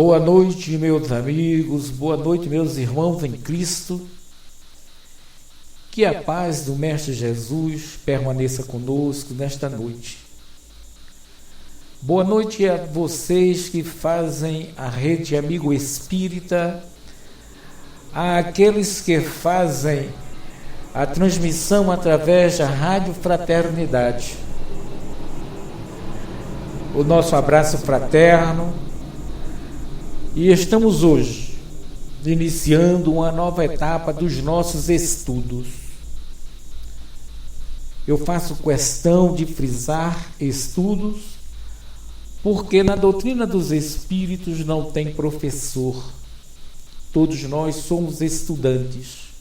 Boa noite, meus amigos, boa noite, meus irmãos em Cristo. Que a paz do Mestre Jesus permaneça conosco nesta noite. Boa noite a vocês que fazem a Rede Amigo Espírita, àqueles que fazem a transmissão através da Rádio Fraternidade. O nosso abraço fraterno. E estamos hoje iniciando uma nova etapa dos nossos estudos. Eu faço questão de frisar estudos, porque na doutrina dos Espíritos não tem professor. Todos nós somos estudantes.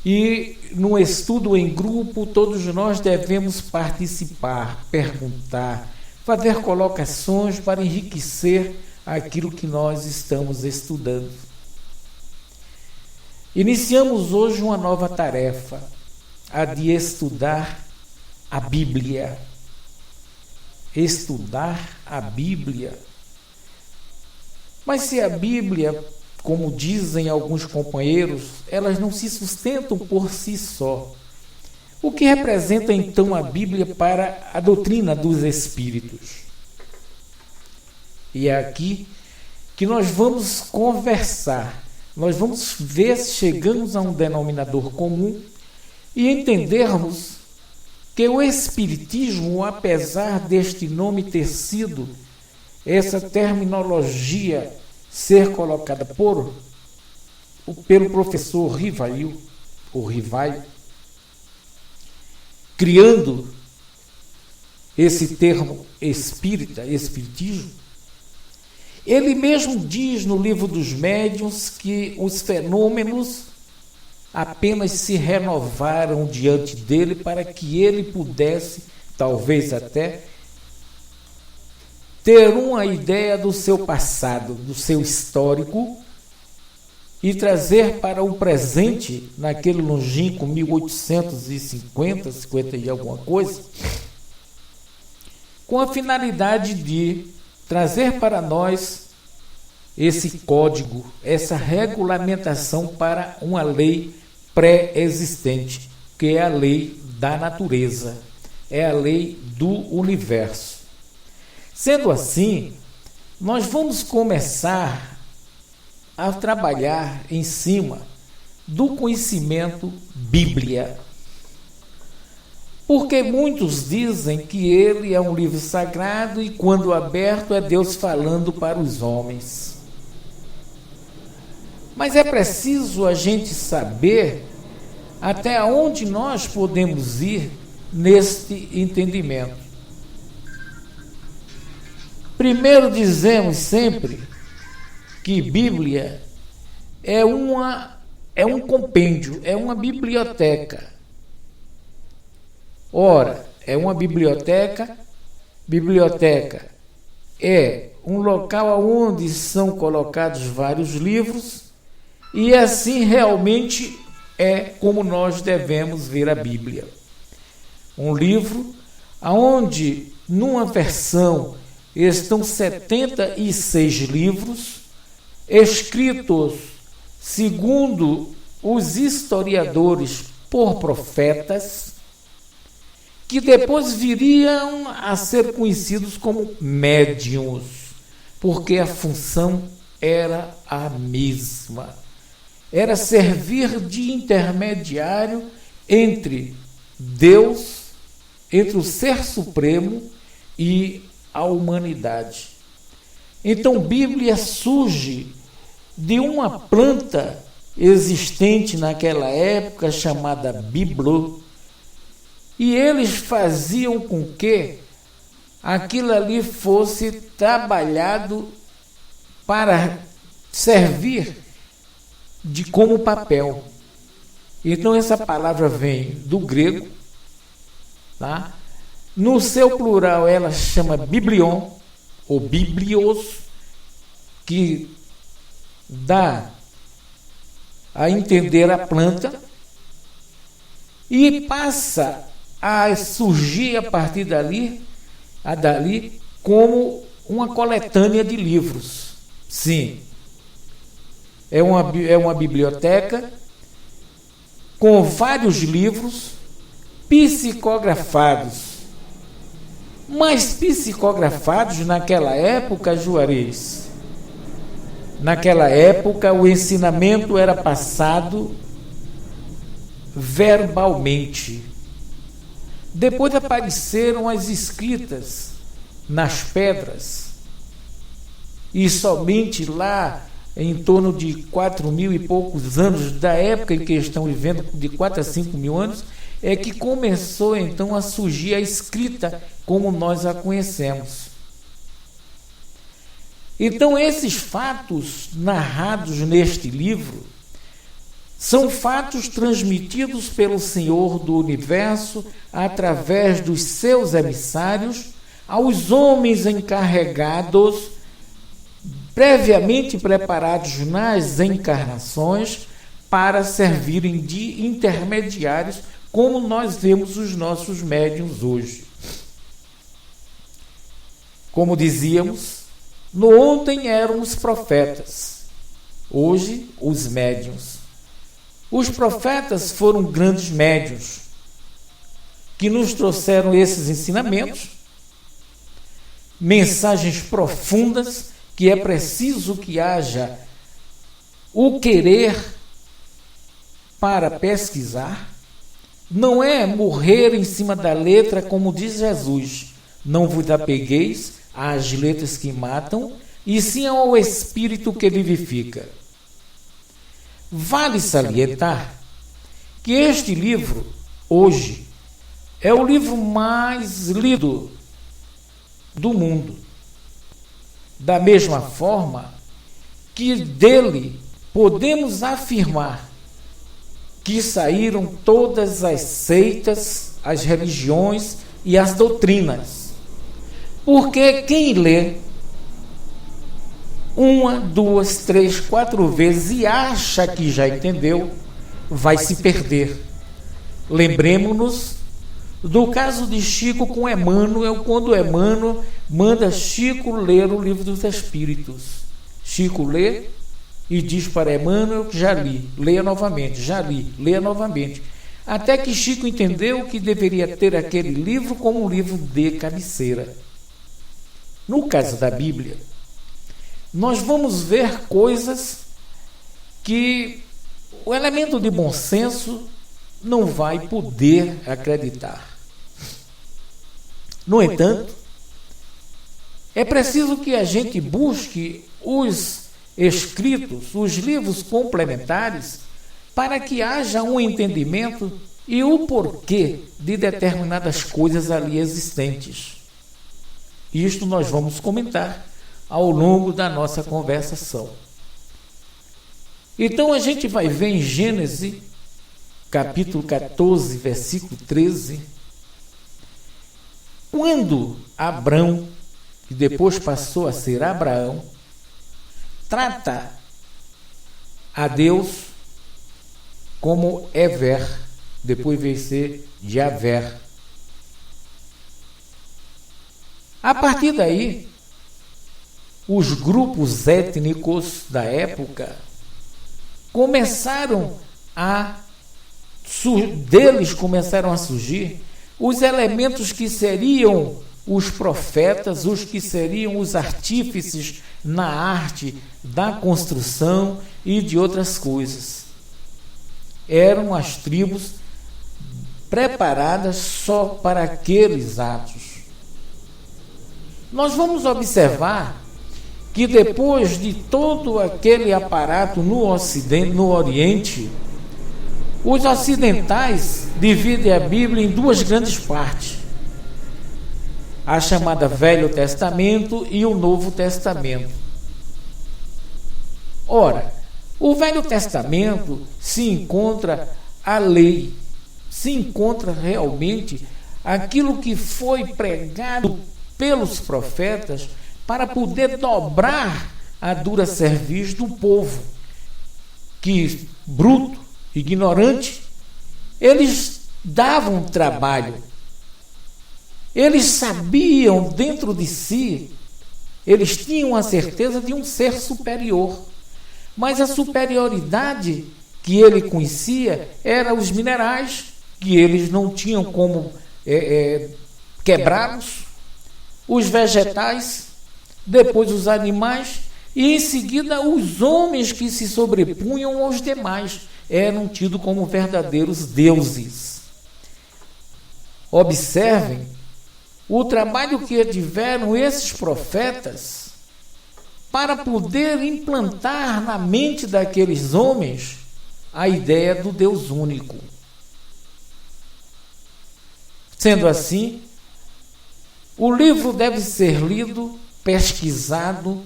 E no estudo em grupo, todos nós devemos participar, perguntar, fazer colocações para enriquecer aquilo que nós estamos estudando. Iniciamos hoje uma nova tarefa, a de estudar a Bíblia. Estudar a Bíblia. Mas se a Bíblia, como dizem alguns companheiros, elas não se sustentam por si só. O que representa então a Bíblia para a doutrina dos Espíritos? E é aqui que nós vamos conversar, nós vamos ver se chegamos a um denominador comum e entendermos que o Espiritismo, apesar deste nome ter sido, essa terminologia ser colocada pelo professor Rivail, criando esse termo espírita, espiritismo, ele mesmo diz no livro dos médiuns que os fenômenos apenas se renovaram diante dele para que ele pudesse, talvez até, ter uma ideia do seu passado, do seu histórico, e trazer para o presente, naquele longínquo 1850, 50 e alguma coisa, com a finalidade de trazer para nós esse código, essa regulamentação para uma lei pré-existente, que é a lei da natureza, é a lei do universo. Sendo assim, nós vamos começar a trabalhar em cima do conhecimento Bíblia. Porque muitos dizem que ele é um livro sagrado e, quando aberto, é Deus falando para os homens. Mas é preciso a gente saber até onde nós podemos ir neste entendimento. Primeiro, dizemos sempre que Bíblia é um compêndio, é uma biblioteca. Ora, é uma biblioteca é um local onde são colocados vários livros, e assim realmente é como nós devemos ver a Bíblia. Um livro onde, numa versão, estão 76 livros, escritos, segundo os historiadores, por profetas, que depois viriam a ser conhecidos como médiuns, porque a função era a mesma. Era servir de intermediário entre Deus, entre o Ser Supremo e a humanidade. Então, Bíblia surge de uma planta existente naquela época chamada biblo, e eles faziam com que aquilo ali fosse trabalhado para servir como papel. Então essa palavra vem do grego, tá? No seu plural ela chama biblion, ou biblios, que dá a entender a planta, e passa a surgir a partir dali como uma coletânea de livros. Sim, é uma biblioteca com vários livros psicografados. Mas psicografados naquela época, Juarez, naquela época o ensinamento era passado verbalmente. Depois apareceram as escritas nas pedras, e somente lá, em torno de 4.000 e poucos anos, da época em que estão vivendo, de 4 a 5 mil anos, é que começou então a surgir a escrita como nós a conhecemos. Então, esses fatos narrados neste livro são fatos transmitidos pelo Senhor do Universo através dos seus emissários aos homens encarregados, previamente preparados nas encarnações, para servirem de intermediários, como nós vemos os nossos médiuns hoje. Como dizíamos, no ontem eram os profetas, hoje os médiuns. Os profetas foram grandes médiuns que nos trouxeram esses ensinamentos, mensagens profundas, que é preciso que haja o querer para pesquisar. Não é morrer em cima da letra, como diz Jesus: não vos apegueis às letras que matam, e sim ao Espírito que vivifica. Vale salientar que este livro, hoje, é o livro mais lido do mundo. Da mesma forma que dele podemos afirmar que saíram todas as seitas, as religiões e as doutrinas. Porque quem lê 1, 2, 3, 4 vezes e acha que já entendeu, vai se perder. Lembremos-nos do caso de Chico com Emmanuel, quando Emmanuel manda Chico ler o Livro dos Espíritos. Chico lê e diz para Emmanuel que já li, leia novamente, já li, leia novamente. Até que Chico entendeu que deveria ter aquele livro como um livro de cabeceira. No caso da Bíblia, nós vamos ver coisas que o elemento de bom senso não vai poder acreditar. No entanto, é preciso que a gente busque os escritos, os livros complementares, para que haja um entendimento e o porquê de determinadas coisas ali existentes. Isto nós vamos comentar ao longo da nossa conversação. Então a gente vai ver em Gênesis, capítulo 14, versículo 13, quando Abrão, que depois passou a ser Abraão, trata a Deus como Ever, depois veio ser Javer. A partir daí, os grupos étnicos da época começaram a surgir os elementos que seriam os profetas, os que seriam os artífices na arte da construção e de outras coisas. Eram as tribos preparadas só para aqueles atos. Nós vamos observar que depois de todo aquele aparato no Ocidente, no Oriente, os ocidentais dividem a Bíblia em duas grandes partes: a chamada Velho Testamento e o Novo Testamento. Ora, o Velho Testamento se encontra a lei, se encontra realmente aquilo que foi pregado pelos profetas para poder dobrar a dura cerviz do povo, que, bruto, ignorante, eles davam trabalho. Eles sabiam dentro de si Eles tinham a certeza de um ser superior. Mas a superioridade que ele conhecia era os minerais, que eles não tinham como quebrá-los, os vegetais, depois os animais, e em seguida os homens que se sobrepunham aos demais, eram tidos como verdadeiros deuses. Observem o trabalho que tiveram esses profetas para poder implantar na mente daqueles homens a ideia do Deus único. Sendo assim, o livro deve ser lido, pesquisado,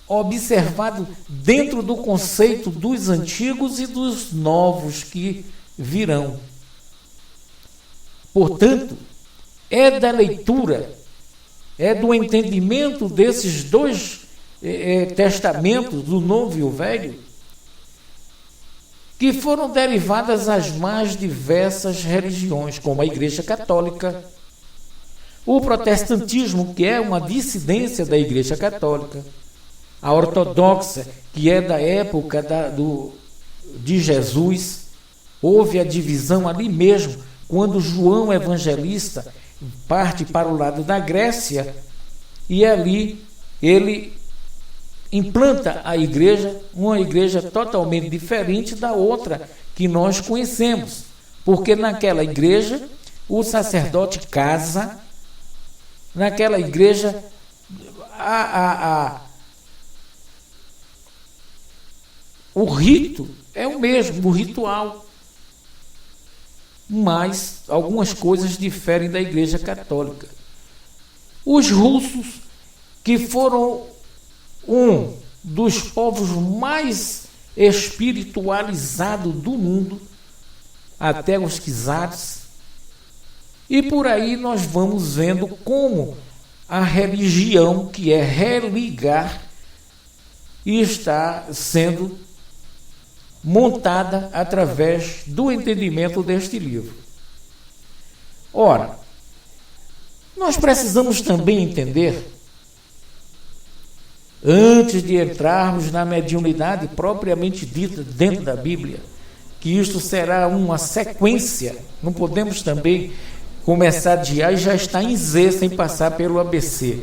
observado dentro do conceito dos antigos e dos novos que virão. Portanto, é da leitura, é do entendimento desses dois testamentos, do Novo e o Velho, que foram derivadas as mais diversas religiões, como a Igreja Católica, o protestantismo, que é uma dissidência da Igreja Católica, a ortodoxa, que é da época de Jesus. Houve a divisão ali mesmo, quando João Evangelista parte para o lado da Grécia, e ali ele implanta a igreja, uma igreja totalmente diferente da outra que nós conhecemos, porque naquela igreja o sacerdote casa, naquela igreja o rito é o mesmo, o ritual, mas algumas coisas diferem da Igreja Católica. Os russos, que foram um dos povos mais espiritualizados do mundo, até os czares, e por aí nós vamos vendo como a religião, que é religar, está sendo montada através do entendimento deste livro. Ora, nós precisamos também entender, antes de entrarmos na mediunidade propriamente dita dentro da Bíblia, que isto será uma sequência. Não podemos também começar de A e já estar em Z sem passar pelo ABC.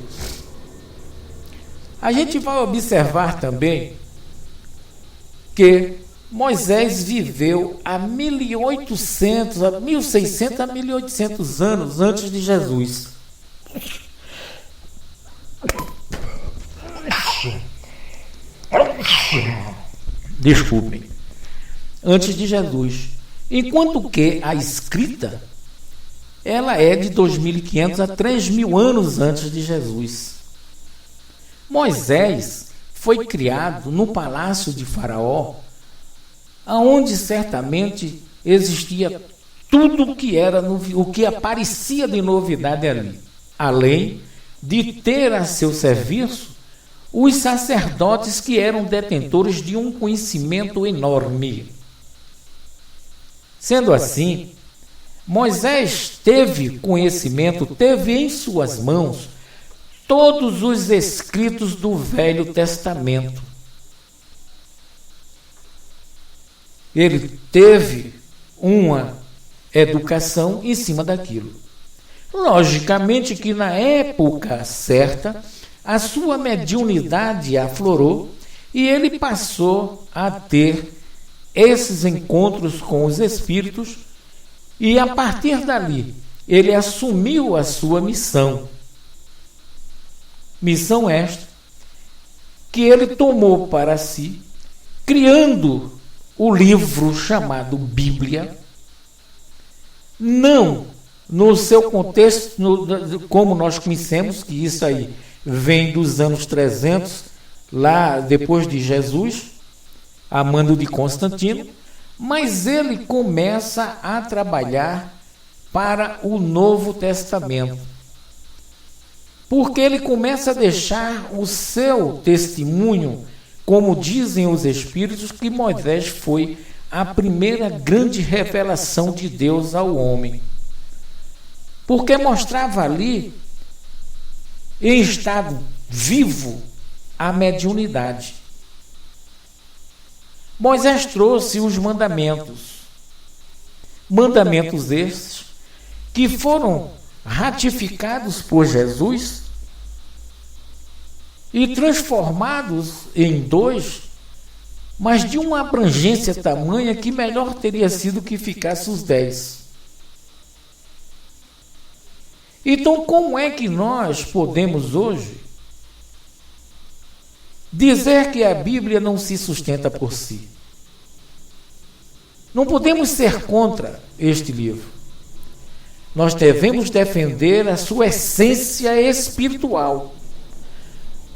A gente vai observar também que Moisés viveu há 1800, a 1600 a 1800 anos antes de Jesus. Desculpem. Antes de Jesus. Enquanto que a escrita, ela é de 2500 a 3000 anos antes de Jesus. Moisés foi criado no palácio de Faraó, aonde certamente existia tudo o que era o que aparecia de novidade ali, além de ter a seu serviço os sacerdotes, que eram detentores de um conhecimento enorme. Sendo assim, Moisés teve conhecimento, teve em suas mãos todos os escritos do Velho Testamento. Ele teve uma educação em cima daquilo. Logicamente que na época certa, a sua mediunidade aflorou e ele passou a ter esses encontros com os espíritos, e a partir dali ele assumiu a sua missão. Missão esta que ele tomou para si, criando o livro chamado Bíblia, não no seu contexto, como nós conhecemos, que isso aí vem dos anos 300, lá depois de Jesus, a mando de Constantino, mas ele começa a trabalhar para o Novo Testamento, porque ele começa a deixar o seu testemunho, como dizem os Espíritos, que Moisés foi a primeira grande revelação de Deus ao homem, porque mostrava ali, em estado vivo à mediunidade. Moisés trouxe os mandamentos. Mandamentos esses que foram ratificados por Jesus e transformados em 2, mas de uma abrangência tamanha que melhor teria sido que ficasse os 10. Então, como é que nós podemos hoje dizer que a Bíblia não se sustenta por si? Não podemos ser contra este livro. Nós devemos defender a sua essência espiritual,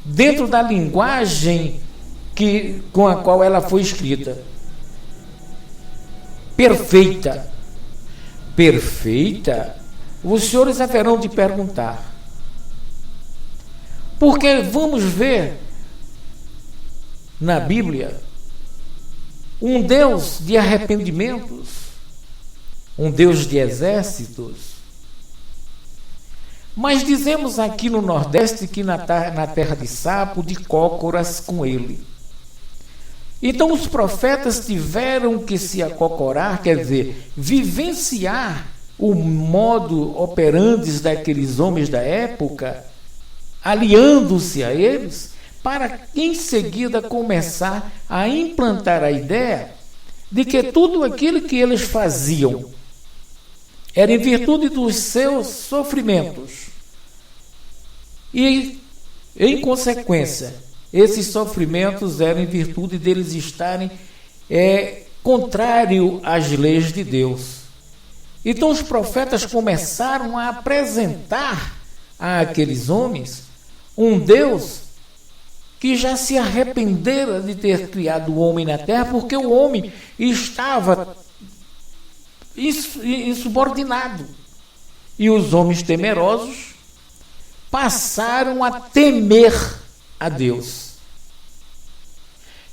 dentro da linguagem com a qual ela foi escrita. Perfeita. Perfeita? Os senhores haverão de perguntar. Porque vamos ver na Bíblia um Deus de arrependimentos, um Deus de exércitos. Mas dizemos aqui no Nordeste que na terra de sapo, de cócoras com ele. Então os profetas tiveram que se acocorar, quer dizer, vivenciar o modo operandi daqueles homens da época, aliando-se a eles, para em seguida começar a implantar a ideia de que tudo aquilo que eles faziam era em virtude dos seus sofrimentos. E, em consequência, esses sofrimentos eram em virtude deles estarem contrário às leis de Deus. Então os profetas começaram a apresentar àqueles homens um Deus que já se arrependera de ter criado o homem na terra, porque o homem estava insubordinado. E os homens temerosos passaram a temer a Deus.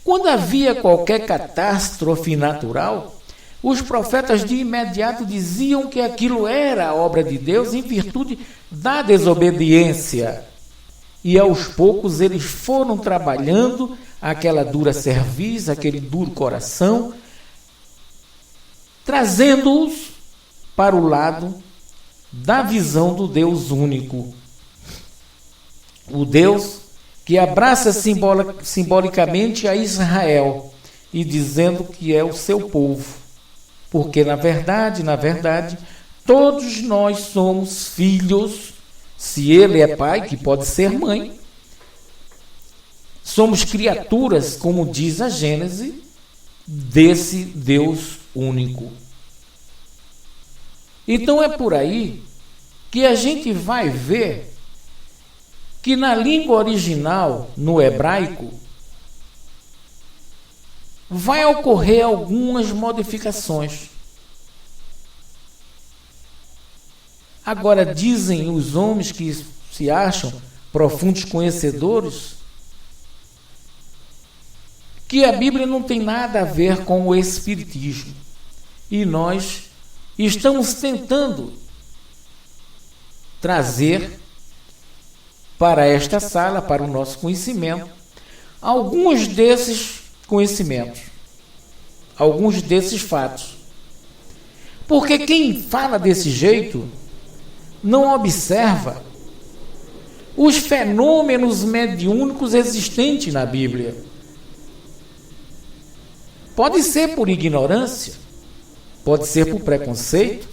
Quando havia qualquer catástrofe natural, os profetas de imediato diziam que aquilo era a obra de Deus em virtude da desobediência. E aos poucos eles foram trabalhando aquela dura cerviz, aquele duro coração, trazendo-os para o lado da visão do Deus único. O Deus que abraça simbolicamente a Israel e dizendo que é o seu povo. Porque, na verdade, todos nós somos filhos. Se ele é pai, que pode ser mãe, somos criaturas, como diz a Gênese, desse Deus único. Então é por aí que a gente vai ver que na língua original, no hebraico, vai ocorrer algumas modificações. Agora, dizem os homens que se acham profundos conhecedores que a Bíblia não tem nada a ver com o Espiritismo. E nós estamos tentando trazer para esta sala, para o nosso conhecimento, alguns desses conhecimentos, alguns desses fatos. Porque quem fala desse jeito não observa os fenômenos mediúnicos existentes na Bíblia. Pode ser por ignorância, pode ser por preconceito,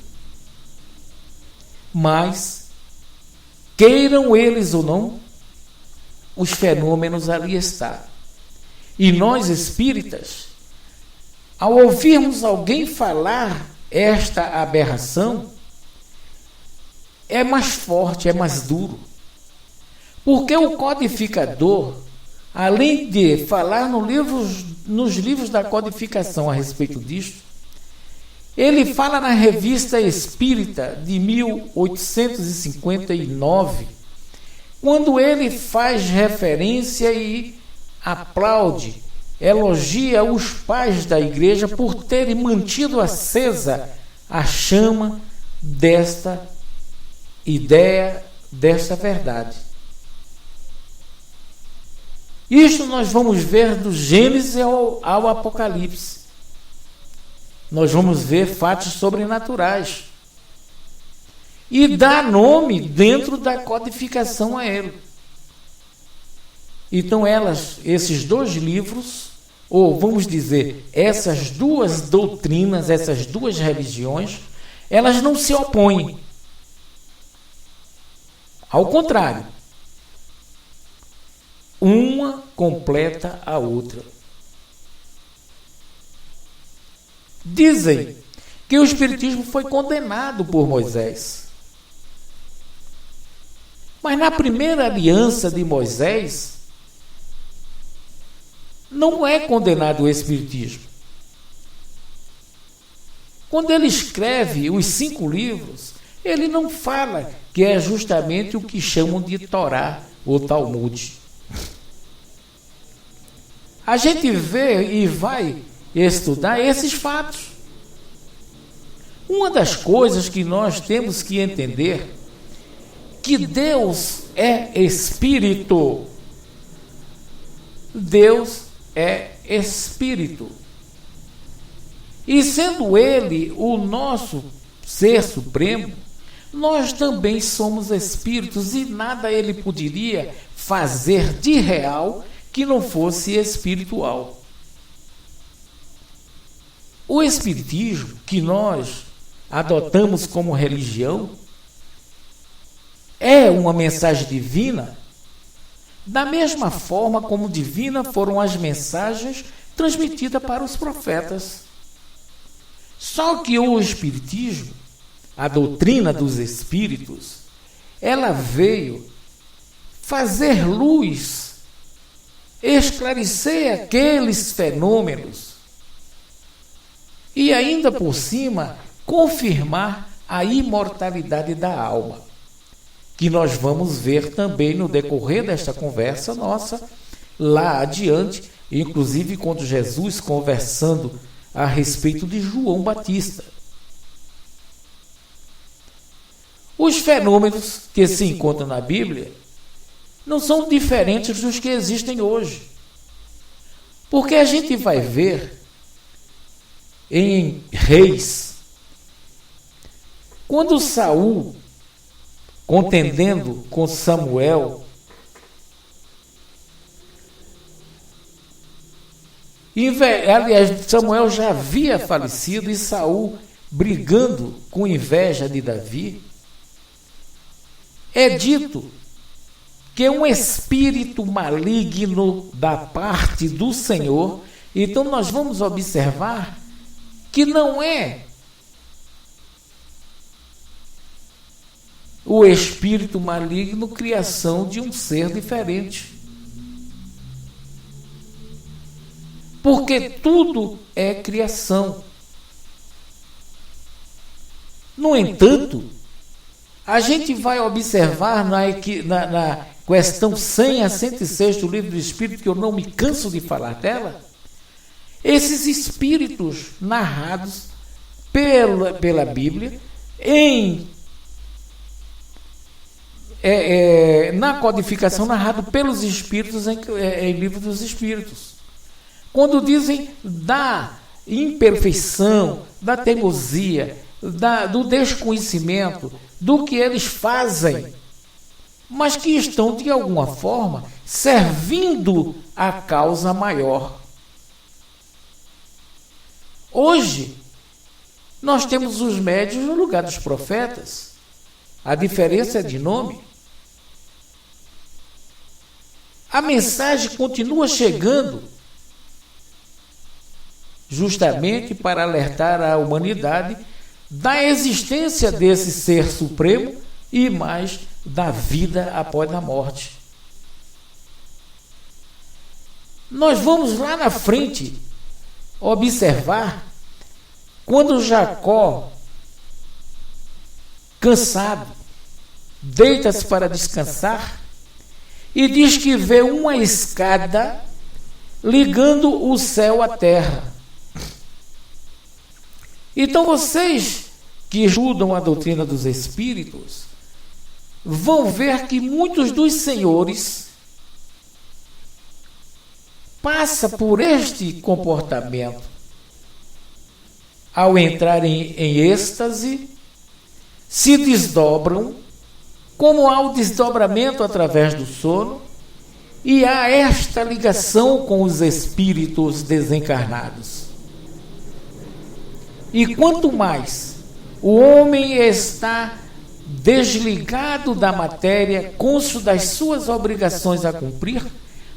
mas, queiram eles ou não, os fenômenos ali estão. E nós espíritas, ao ouvirmos alguém falar esta aberração, é mais forte, é mais duro. Porque o codificador, além de falar nos livros da codificação a respeito disso, ele fala na Revista Espírita de 1859, quando ele faz referência e aplaude, elogia os pais da igreja por terem mantido acesa a chama desta ideia, desta verdade. Isto nós vamos ver do Gênesis ao Apocalipse. Nós vamos ver fatos sobrenaturais. E dá nome dentro da codificação a ele. Então esses dois livros, ou vamos dizer, essas duas doutrinas, essas duas religiões, elas não se opõem. Ao contrário, uma completa a outra. Dizem que o Espiritismo foi condenado por Moisés. Mas na primeira aliança de Moisés, não é condenado o Espiritismo. Quando ele escreve os 5 livros, ele não fala que é justamente o que chamam de Torá ou Talmud. A gente vê e vai estudar esses fatos. Uma das coisas que nós temos que entender que Deus é Espírito. Deus é Espírito. E sendo Ele o nosso Ser Supremo, nós também somos espíritos e nada Ele poderia fazer de real que não fosse espiritual. O Espiritismo que nós adotamos como religião é uma mensagem divina, da mesma forma como divina foram as mensagens transmitidas para os profetas. Só que o Espiritismo, a doutrina dos Espíritos, ela veio fazer luz, esclarecer aqueles fenômenos e ainda por cima confirmar a imortalidade da alma, que nós vamos ver também no decorrer desta conversa nossa, lá adiante, inclusive quando Jesus conversando a respeito de João Batista. Os fenômenos que se encontram na Bíblia não são diferentes dos que existem hoje. Porque a gente vai ver em Reis, quando Saul, contendendo com Samuel, aliás, Samuel já havia falecido e Saul brigando com inveja de Davi, é dito que é um espírito maligno da parte do Senhor. Então nós vamos observar que não é o espírito maligno criação de um ser diferente. Porque tudo é criação. No entanto, a gente vai observar na questão 100 a 106 do Livro do Espírito, que eu não me canso de falar dela, esses espíritos narrados pela Bíblia, na codificação narrado pelos Espíritos em Livro dos Espíritos. Quando dizem da imperfeição, da teimosia, do desconhecimento, do que eles fazem, mas que estão, de alguma forma, servindo à causa maior. Hoje, nós temos os médiuns no lugar dos profetas. A diferença é de nome. A mensagem continua chegando, justamente para alertar a humanidade da existência desse ser supremo e mais da vida após a morte. Nós vamos lá na frente observar quando Jacó, cansado, deita-se para descansar e diz que vê uma escada ligando o céu à terra. Então vocês que estudam a doutrina dos Espíritos vão ver que muitos dos senhores passa por este comportamento. Ao entrar em êxtase, se desdobram, como há o desdobramento através do sono, e há esta ligação com os espíritos desencarnados. E quanto mais o homem está desligado da matéria, cônscio das suas obrigações a cumprir,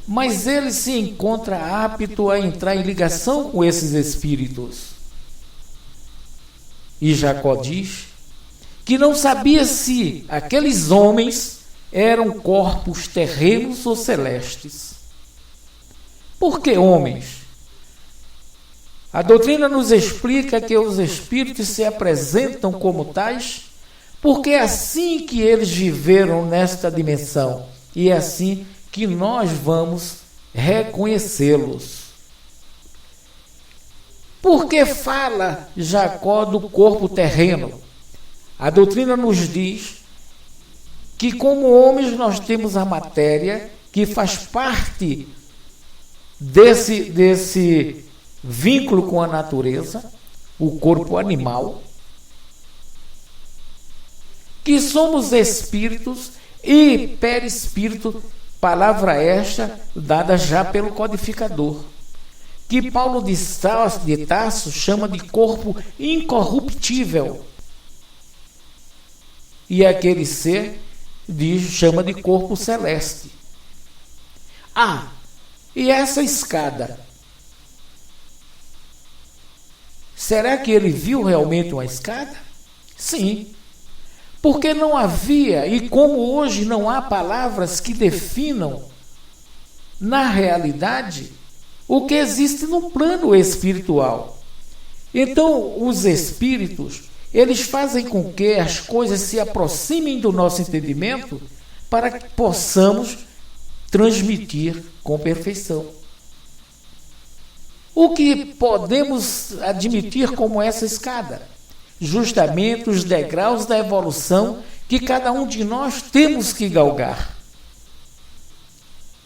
mas ele se encontra apto a entrar em ligação com esses espíritos. E Jacó diz que não sabia se aqueles homens eram corpos terrenos ou celestes. Por que homens? A doutrina nos explica que os espíritos se apresentam como tais porque é assim que eles viveram nesta dimensão e é assim que nós vamos reconhecê-los. Por que fala Jacó do corpo terreno? A doutrina nos diz que como homens nós temos a matéria que faz parte desse vínculo com a natureza, o corpo animal, que somos espíritos e perispírito, palavra esta dada já pelo codificador, que Paulo de Tarso chama de corpo incorruptível, e aquele ser chama de corpo celeste. E essa escada, será que ele viu realmente uma escada? Sim, porque não havia, e como hoje não há palavras que definam na realidade o que existe no plano espiritual. Então, os espíritos, eles fazem com que as coisas se aproximem do nosso entendimento para que possamos transmitir com perfeição. O que podemos admitir como essa escada? Justamente os degraus da evolução que cada um de nós temos que galgar.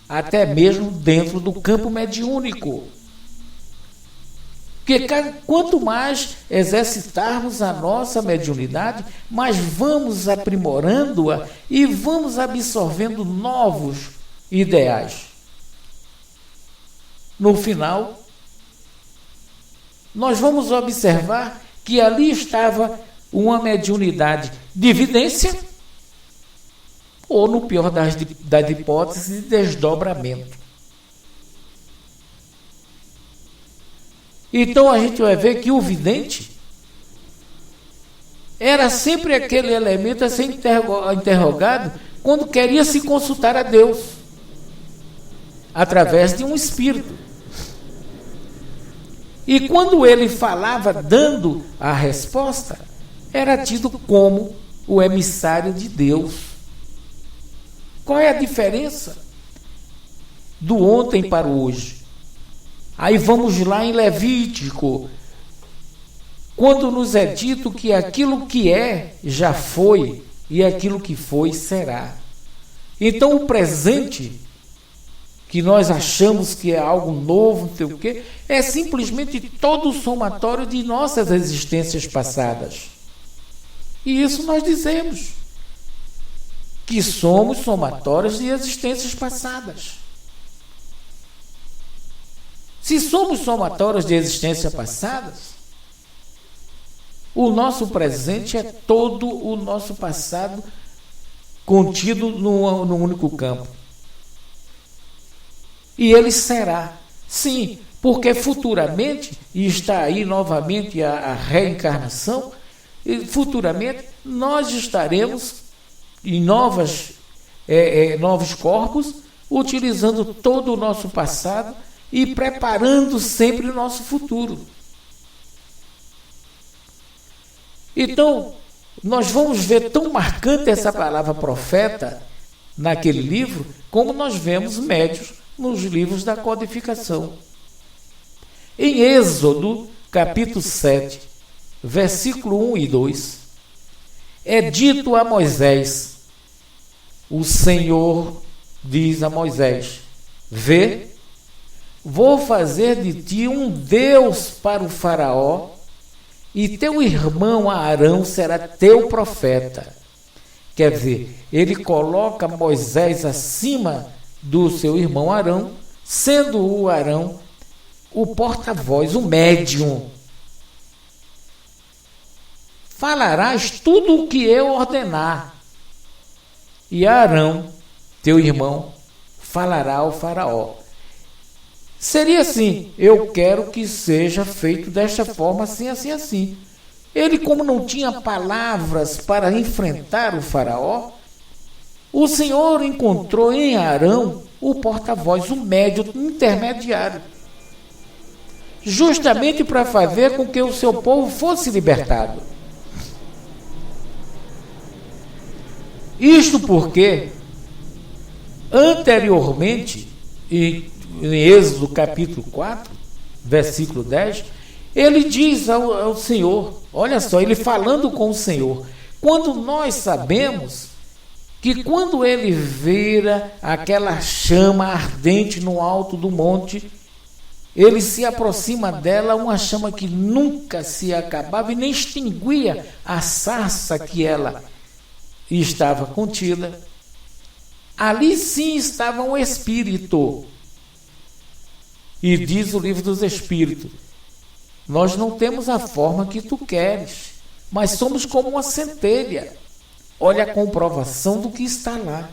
Até mesmo dentro do campo mediúnico. Porque quanto mais exercitarmos a nossa mediunidade, mais vamos aprimorando-a e vamos absorvendo novos ideais. No final, nós vamos observar que ali estava uma mediunidade de evidência, ou, no pior das hipóteses, de desdobramento. Então a gente vai ver que o vidente era sempre aquele elemento a ser interrogado quando queria se consultar a Deus, através de um espírito. E quando ele falava dando a resposta, era tido como o emissário de Deus. Qual é a diferença do ontem para o hoje? Aí vamos lá em Levítico, quando nos é dito que aquilo que é já foi e aquilo que foi será. Então o presente, que nós achamos que é algo novo, não sei o quê, é simplesmente todo o somatório de nossas existências passadas. E isso nós dizemos, que somos somatórios de existências passadas. Se somos somatórios de existências passadas, o nosso presente é todo o nosso passado contido num único campo. E ele será, sim, porque futuramente, e está aí novamente a reencarnação, futuramente nós estaremos em novos corpos, utilizando todo o nosso passado e preparando sempre o nosso futuro. Então, nós vamos ver tão marcante essa palavra profeta naquele livro, como nós vemos médios nos livros da codificação. Em Êxodo, capítulo 7, versículo 1 e 2, é dito a Moisés, o Senhor diz a Moisés: vê, vou fazer de ti um Deus para o faraó, e teu irmão Arão será teu profeta. Quer dizer, ele coloca Moisés acima do seu irmão Arão, sendo o Arão o porta-voz, o médium. Falarás tudo o que eu ordenar, e Arão, teu irmão, falará ao faraó. Seria assim: eu quero que seja feito desta forma, assim, assim, assim. Ele, como não tinha palavras para enfrentar o faraó, o Senhor encontrou em Arão o porta-voz, o médium intermediário, justamente para fazer com que o seu povo fosse libertado. Isto porque, anteriormente, em Êxodo capítulo 4, versículo 10, ele diz ao Senhor, olha só, ele falando com o Senhor, quando nós sabemos que quando ele vira aquela chama ardente no alto do monte, ele se aproxima dela, uma chama que nunca se acabava e nem extinguia a sarça que ela estava contida. Ali sim estava um espírito. E diz o livro dos Espíritos: nós não temos a forma que tu queres, mas somos como uma centelha. Olha a comprovação do que está lá.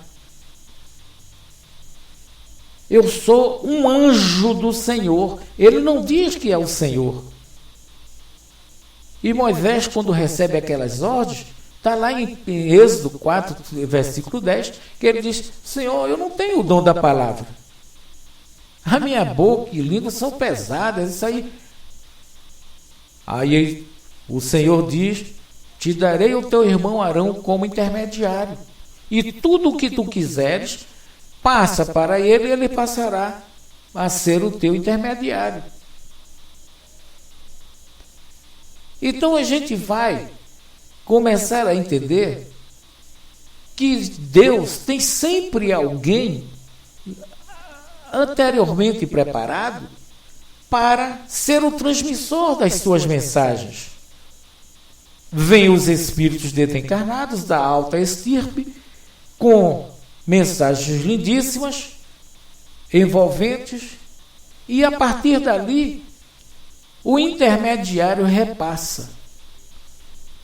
Eu sou um anjo do Senhor. Ele não diz que é o Senhor. E Moisés, quando recebe aquelas ordens, está lá em Êxodo 4, versículo 10, que ele diz: Senhor, eu não tenho o dom da palavra. A minha boca e língua são pesadas, isso aí. Aí o Senhor diz: te darei o teu irmão Arão como intermediário, e tudo o que tu quiseres, passa para ele, e ele passará a ser o teu intermediário. Então a gente vai começar a entender que Deus tem sempre alguém anteriormente preparado para ser o transmissor das suas mensagens. Vêm os espíritos desencarnados da alta estirpe com mensagens lindíssimas, envolventes, e a partir dali o intermediário repassa,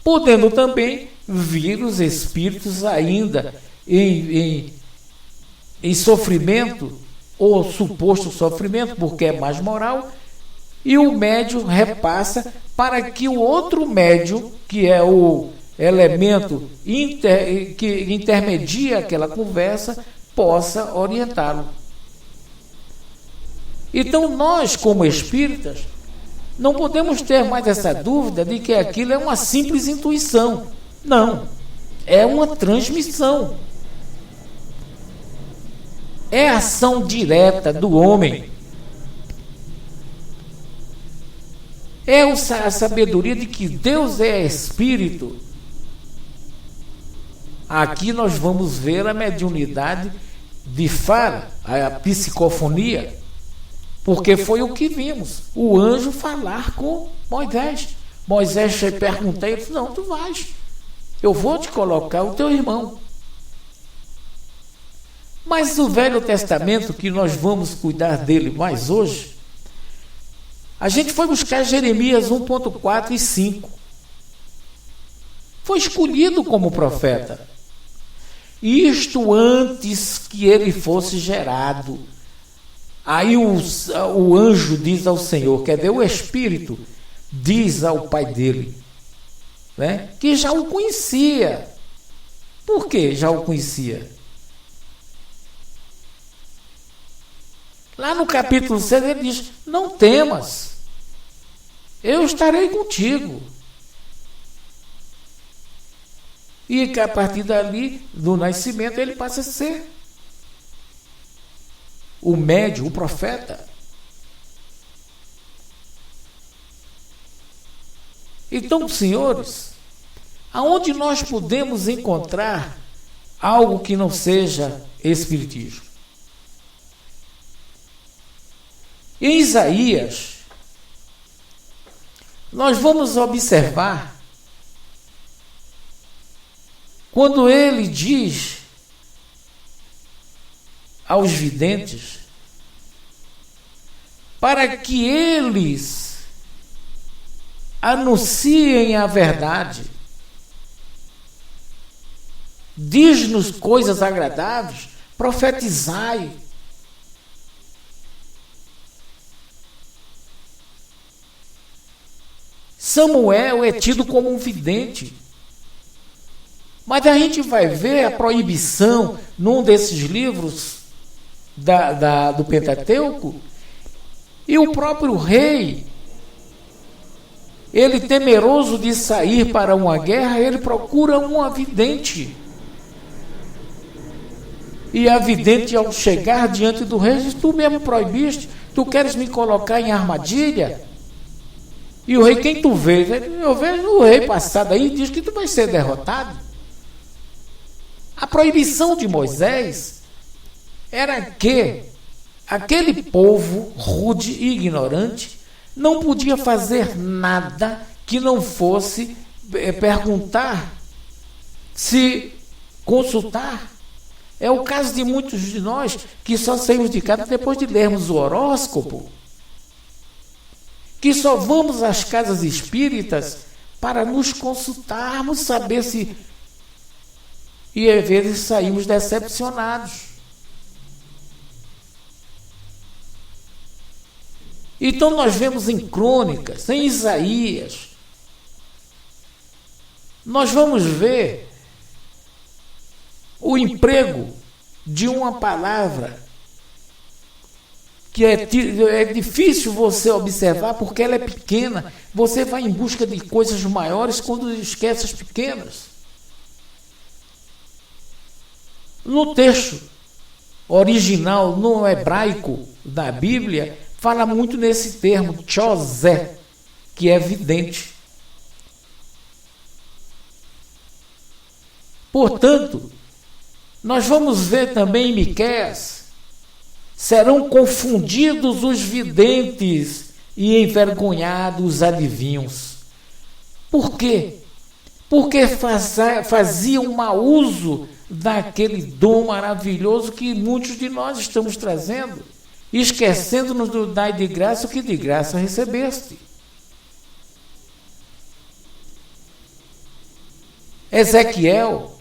podendo também vir os espíritos ainda em sofrimento, ou suposto sofrimento, porque é mais moral, e o médium repassa para que o outro médium, que é o elemento que intermedia aquela conversa, possa orientá-lo. Então nós, como espíritas, não podemos ter mais essa dúvida de que aquilo é uma simples intuição. Não, é uma transmissão. É a ação direta do homem. É a sabedoria de que Deus é espírito. Aqui nós vamos ver a mediunidade de fala, a psicofonia, porque foi o que vimos, o anjo falar com Moisés. Moisés perguntou, ele disse: não, tu vais, eu vou te colocar o teu irmão. Mas o Velho Testamento, que nós vamos cuidar dele mais hoje, a gente foi buscar Jeremias 1.4 e 5. Foi escolhido como profeta. Isto antes que ele fosse gerado. Aí o anjo diz ao Senhor, quer dizer, o Espírito diz ao pai dele, né, que já o conhecia. Por que já o conhecia? Lá no capítulo 6 ele diz: não temas, eu estarei contigo. E que a partir dali, do nascimento, ele passa a ser o médium, o profeta. Então, senhores, aonde nós podemos encontrar algo que não seja espiritismo? Em Isaías, nós vamos observar quando ele diz aos videntes para que eles anunciem a verdade, diz-nos coisas agradáveis, profetizai. Samuel é tido como um vidente. Mas a gente vai ver a proibição num desses livros do Pentateuco, e o próprio rei, ele temeroso de sair para uma guerra, ele procura uma vidente. E a vidente, ao chegar diante do rei, diz: tu mesmo proibiste, tu queres me colocar em armadilha? E o rei: quem tu vês? Eu vejo o rei passado aí e diz que tu vai ser derrotado. A proibição de Moisés era que aquele povo rude e ignorante não podia fazer nada que não fosse perguntar, se consultar. É o caso de muitos de nós que só saímos de casa depois de lermos o horóscopo, que só vamos às casas espíritas para nos consultarmos, saber se... E às vezes saímos decepcionados. Então nós vemos em Crônicas, em Isaías, nós vamos ver o emprego de uma palavra que é difícil você observar porque ela é pequena. Você vai em busca de coisas maiores quando esquece as pequenas. No texto original, no hebraico da Bíblia, fala muito nesse termo, tchozé, que é vidente. Portanto, nós vamos ver também em Miqueias: serão confundidos os videntes e envergonhados os adivinhos. Por quê? Porque faziam mau uso daquele dom maravilhoso que muitos de nós estamos trazendo, esquecendo-nos do dai de graça o que de graça recebeste. Ezequiel: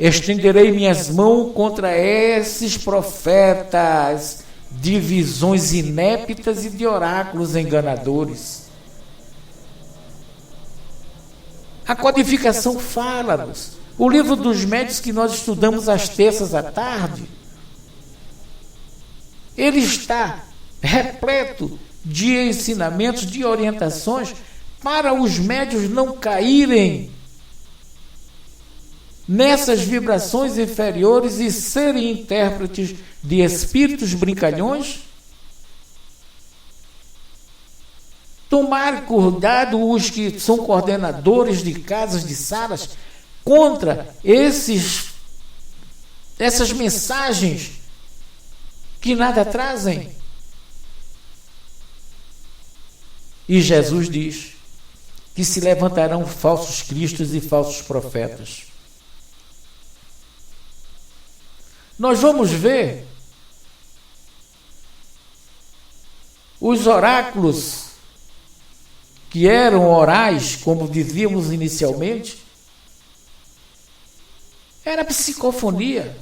estenderei minhas mãos contra esses profetas de visões inéptas e de oráculos enganadores. A codificação fala-nos. O livro dos médios que nós estudamos às terças à tarde, ele está repleto de ensinamentos, de orientações para os médios não caírem nessas vibrações inferiores e serem intérpretes de espíritos brincalhões. Tomar cuidado os que são coordenadores de casas de salas contra essas mensagens que nada trazem. E Jesus diz que se levantarão falsos cristos e falsos profetas. Nós vamos ver os oráculos que eram orais, como dizíamos inicialmente, era psicofonia.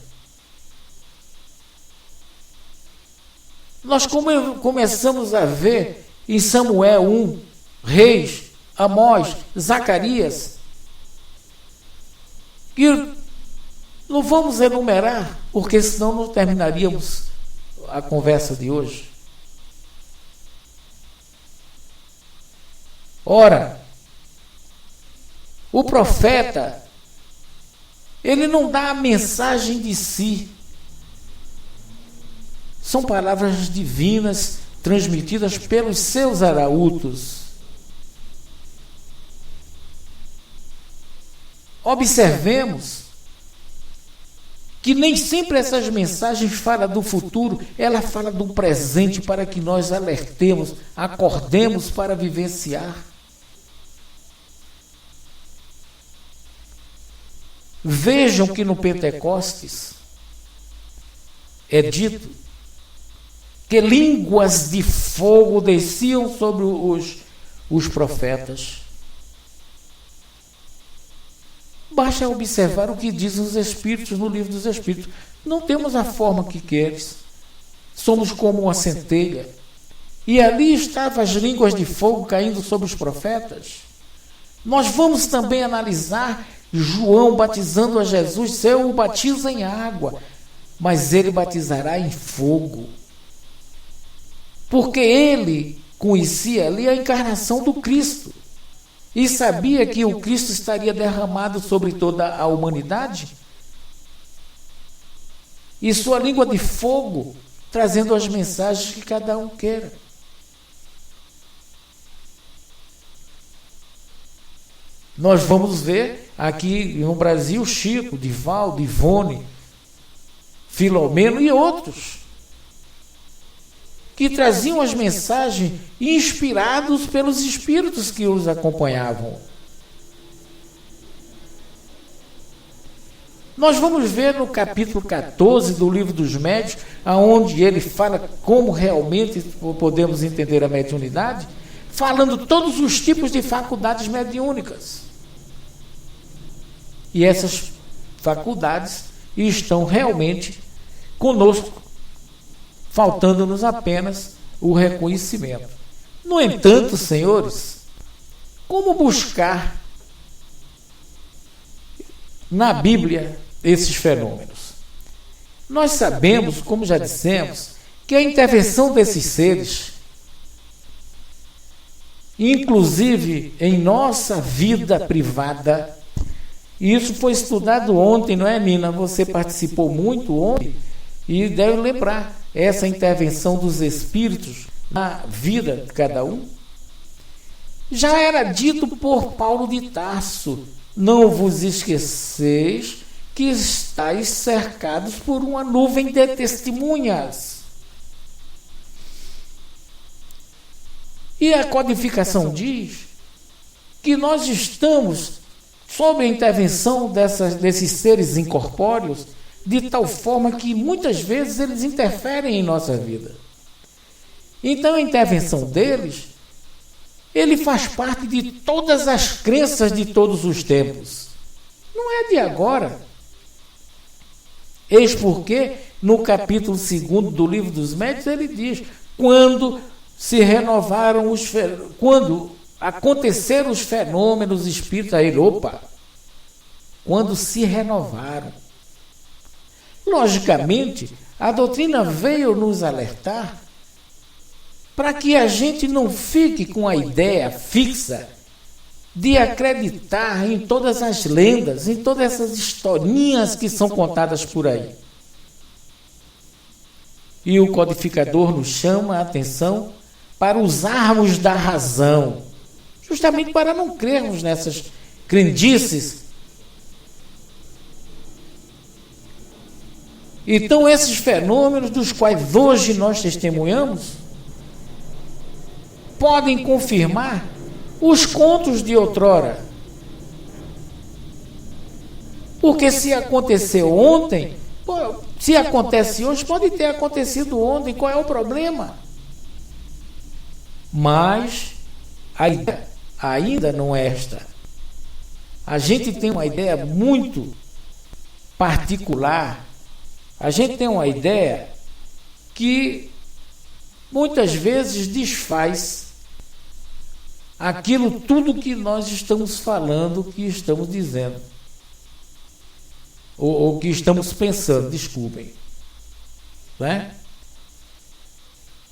Nós começamos a ver em Samuel 1, Reis, Amós, Zacarias, que não vamos enumerar, porque senão não terminaríamos a conversa de hoje. Ora, o profeta, ele não dá a mensagem de si. São palavras divinas transmitidas pelos seus arautos. Observemos que nem sempre essas mensagens falam do futuro, ela fala do presente para que nós alertemos, acordemos para vivenciar. Vejam que no Pentecostes é dito que línguas de fogo desciam sobre os profetas. Basta observar o que dizem os Espíritos no livro dos Espíritos. Não temos a forma que queres. Somos como uma centelha. E ali estavam as línguas de fogo caindo sobre os profetas. Nós vamos também analisar João batizando a Jesus. Eu o batizo em água, mas ele batizará em fogo. Porque ele conhecia ali a encarnação do Cristo. E sabia que o Cristo estaria derramado sobre toda a humanidade. E sua língua de fogo, trazendo as mensagens que cada um queira. Nós vamos ver aqui no Brasil Chico, Divaldo, Ivone, Filomeno e outros, que traziam as mensagens inspirados pelos espíritos que os acompanhavam. Nós vamos ver no capítulo 14 do Livro dos Médiuns, onde ele fala como realmente podemos entender a mediunidade, falando todos os tipos de faculdades mediúnicas. E essas faculdades estão realmente conosco, faltando-nos apenas o reconhecimento. No entanto, senhores, como buscar na Bíblia esses fenômenos? Nós sabemos, como já dissemos, que a intervenção desses seres, inclusive em nossa vida privada, e isso foi estudado ontem, não é, Nina? Você participou muito ontem e deve lembrar essa intervenção dos espíritos na vida de cada um. Já era dito por Paulo de Tarso: não vos esqueceis que estáis cercados por uma nuvem de testemunhas. E a codificação diz que nós estamos sob a intervenção desses seres incorpóreos, de tal forma que muitas vezes eles interferem em nossa vida. Então a intervenção deles, ele faz parte de todas as crenças de todos os tempos. Não é de agora. Eis porque no capítulo 2 do Livro dos Médiuns ele diz: quando aconteceram os fenômenos espíritas, aí, quando se renovaram. Logicamente, a doutrina veio nos alertar para que a gente não fique com a ideia fixa de acreditar em todas as lendas, em todas essas historinhas que são contadas por aí. E o codificador nos chama a atenção para usarmos da razão, justamente para não crermos nessas crendices. Então, esses fenômenos dos quais hoje nós testemunhamos podem confirmar os contos de outrora. Porque se aconteceu ontem, se acontece hoje, pode ter acontecido ontem, qual é o problema? Mas a ideia ainda não é esta. A gente tem uma ideia muito particular. A gente tem uma ideia que muitas vezes desfaz aquilo tudo que nós estamos falando, que estamos dizendo. Ou que estamos pensando, desculpem. Não é?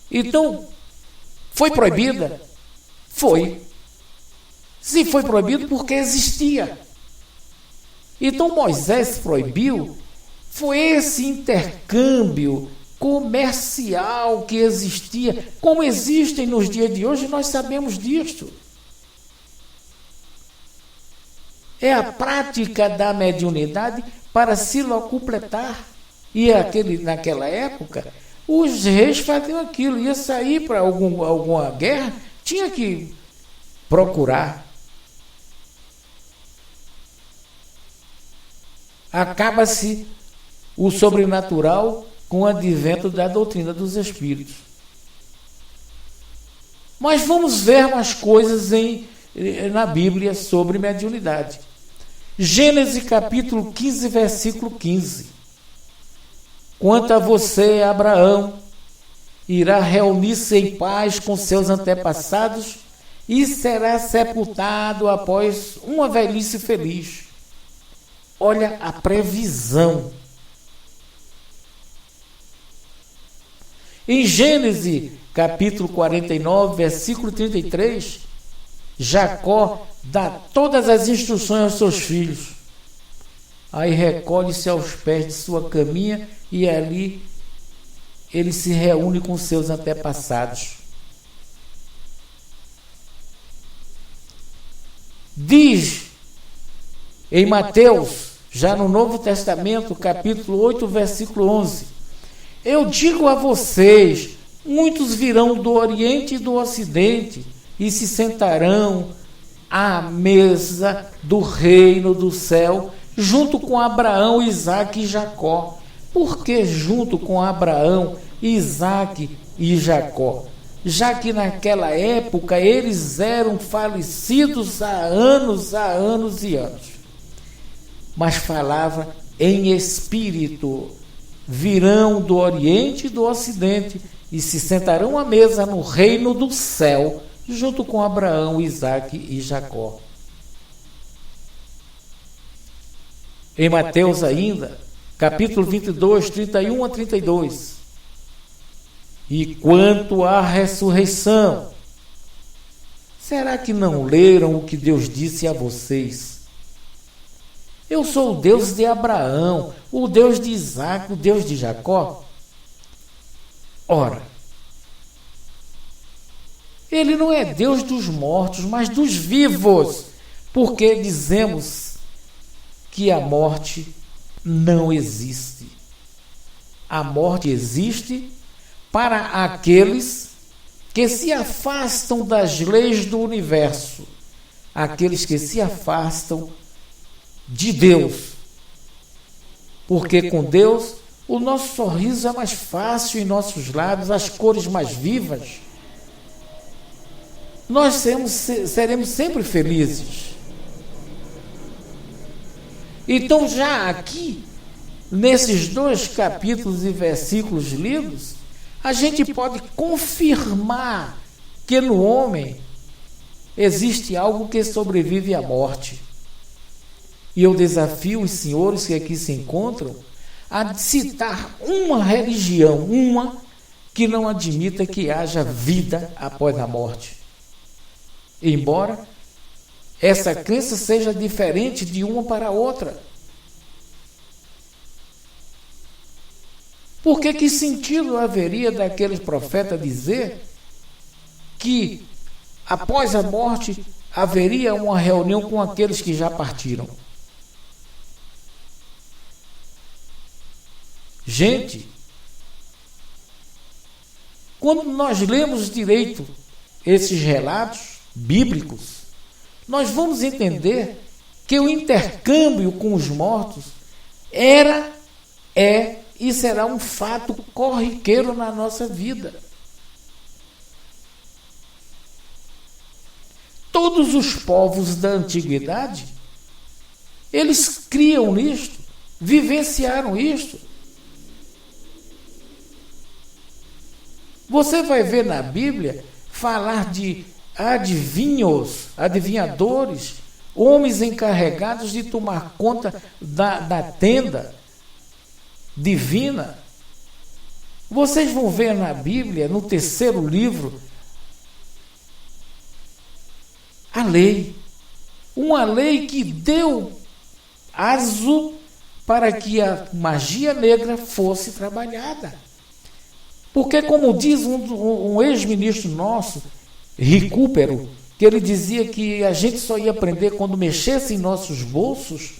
Então, foi proibida? Foi. Se foi proibido, porque existia. Então Moisés proibiu, foi esse intercâmbio comercial que existia, como existem nos dias de hoje, nós sabemos disto. É a prática da mediunidade para se locupletar. E naquela época, os reis faziam aquilo, ia sair para alguma guerra, tinha que procurar. Acaba-se o sobrenatural com o advento da doutrina dos espíritos. Mas vamos ver mais coisas na Bíblia sobre mediunidade. Gênesis capítulo 15, versículo 15. Quanto a você, Abraão, irá reunir-se em paz com seus antepassados e será sepultado após uma velhice feliz. Olha a previsão. Em Gênesis capítulo 49, versículo 33, Jacó dá todas as instruções aos seus filhos. Aí recolhe-se aos pés de sua caminha e ali ele se reúne com seus antepassados. Diz em Mateus, já no Novo Testamento, capítulo 8, versículo 11: eu digo a vocês, muitos virão do Oriente e do Ocidente e se sentarão à mesa do reino do céu, junto com Abraão, Isaque e Jacó. Por que junto com Abraão, Isaque e Jacó? Já que naquela época eles eram falecidos há anos e anos. Mas falava em espírito. Virão do Oriente e do Ocidente e se sentarão à mesa no reino do céu, junto com Abraão, Isaque e Jacó. Em Mateus ainda, capítulo 22, 31 a 32. E quanto à ressurreição, será que não leram o que Deus disse a vocês? Eu sou o Deus de Abraão, o Deus de Isaque, o Deus de Jacó. Ora, ele não é Deus dos mortos, mas dos vivos, porque dizemos que a morte não existe. A morte existe para aqueles que se afastam das leis do universo, aqueles que se afastam de Deus. Porque com Deus o nosso sorriso é mais fácil em nossos lábios, as cores mais vivas. Nós seremos sempre felizes. Então, já aqui, nesses 2 capítulos e versículos lidos, a gente pode confirmar que no homem existe algo que sobrevive à morte. E eu desafio os senhores que aqui se encontram a citar uma religião, que não admita que haja vida após a morte. Embora essa crença seja diferente de uma para a outra. Porque que sentido haveria daquele profeta dizer que após a morte haveria uma reunião com aqueles que já partiram? Gente, quando nós lemos direito esses relatos bíblicos, nós vamos entender que o intercâmbio com os mortos é e será um fato corriqueiro na nossa vida. Todos os povos da antiguidade, eles criam nisto, vivenciaram isto. Você vai ver na Bíblia falar de adivinhadores, homens encarregados de tomar conta da tenda divina. Vocês vão ver na Bíblia, no 3º livro, a lei. Uma lei que deu aso para que a magia negra fosse trabalhada. Porque, como diz um ex-ministro nosso, Recupero, que ele dizia que a gente só ia aprender quando mexesse em nossos bolsos,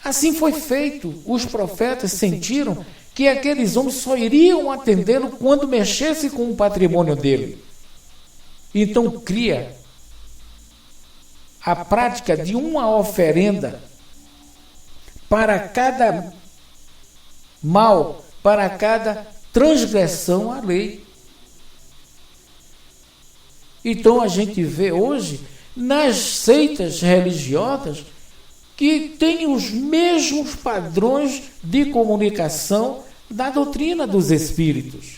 Assim foi feito. Os profetas sentiram que aqueles homens só iriam atendê-lo quando mexesse com o patrimônio dele. Então cria a prática de uma oferenda para cada mal, para cada transgressão à lei. Então a gente vê hoje nas seitas religiosas que têm os mesmos padrões de comunicação da doutrina dos espíritos.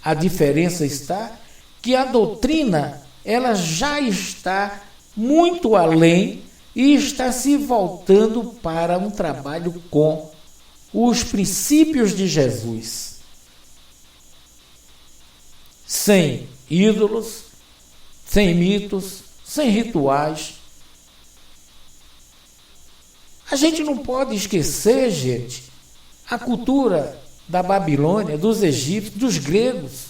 A diferença está que a doutrina ela já está muito além e está se voltando para um trabalho com os princípios de Jesus. Sem ídolos, sem mitos, sem rituais. A gente não pode esquecer, gente, a cultura da Babilônia, dos egípcios, dos gregos.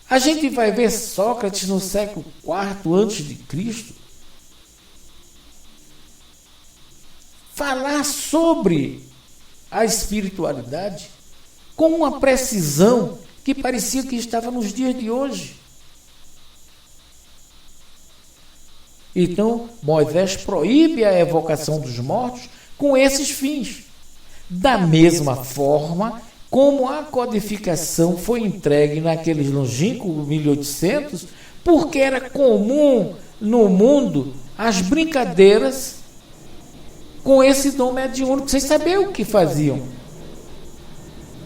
A gente vai ver Sócrates no século IV a.C. falar sobre a espiritualidade com uma precisão que parecia que estava nos dias de hoje. Então, Moisés proíbe a evocação dos mortos com esses fins. Da mesma forma como a codificação foi entregue naqueles longínquos 1800, porque era comum no mundo as brincadeiras com esse dom mediúnico, sem saber o que faziam.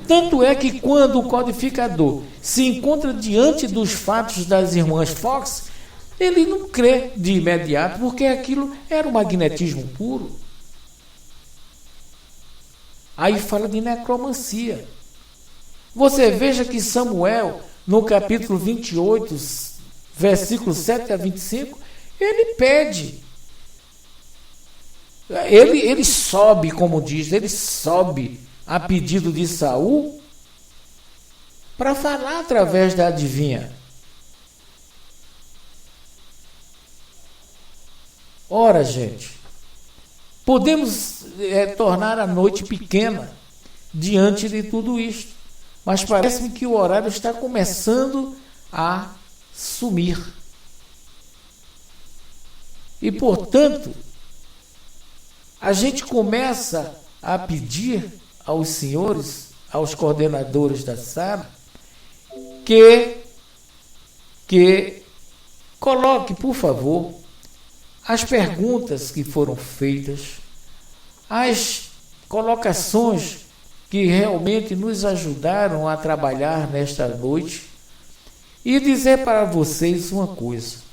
Tanto é que quando o codificador se encontra diante dos fatos das irmãs Fox, ele não crê de imediato, porque aquilo era um magnetismo puro. Aí fala de necromancia. Você veja que Samuel, no capítulo 28, versículos 7 a 25, ele pede. Ele sobe, como diz, ele sobe a pedido de Saul para falar através da adivinha. Ora, gente, podemos tornar a noite pequena diante de tudo isto, mas parece-me que o horário está começando a sumir. E, portanto, a gente começa a pedir aos senhores, aos coordenadores da sala, que coloque, por favor, as perguntas que foram feitas, as colocações que realmente nos ajudaram a trabalhar nesta noite, e dizer para vocês uma coisa.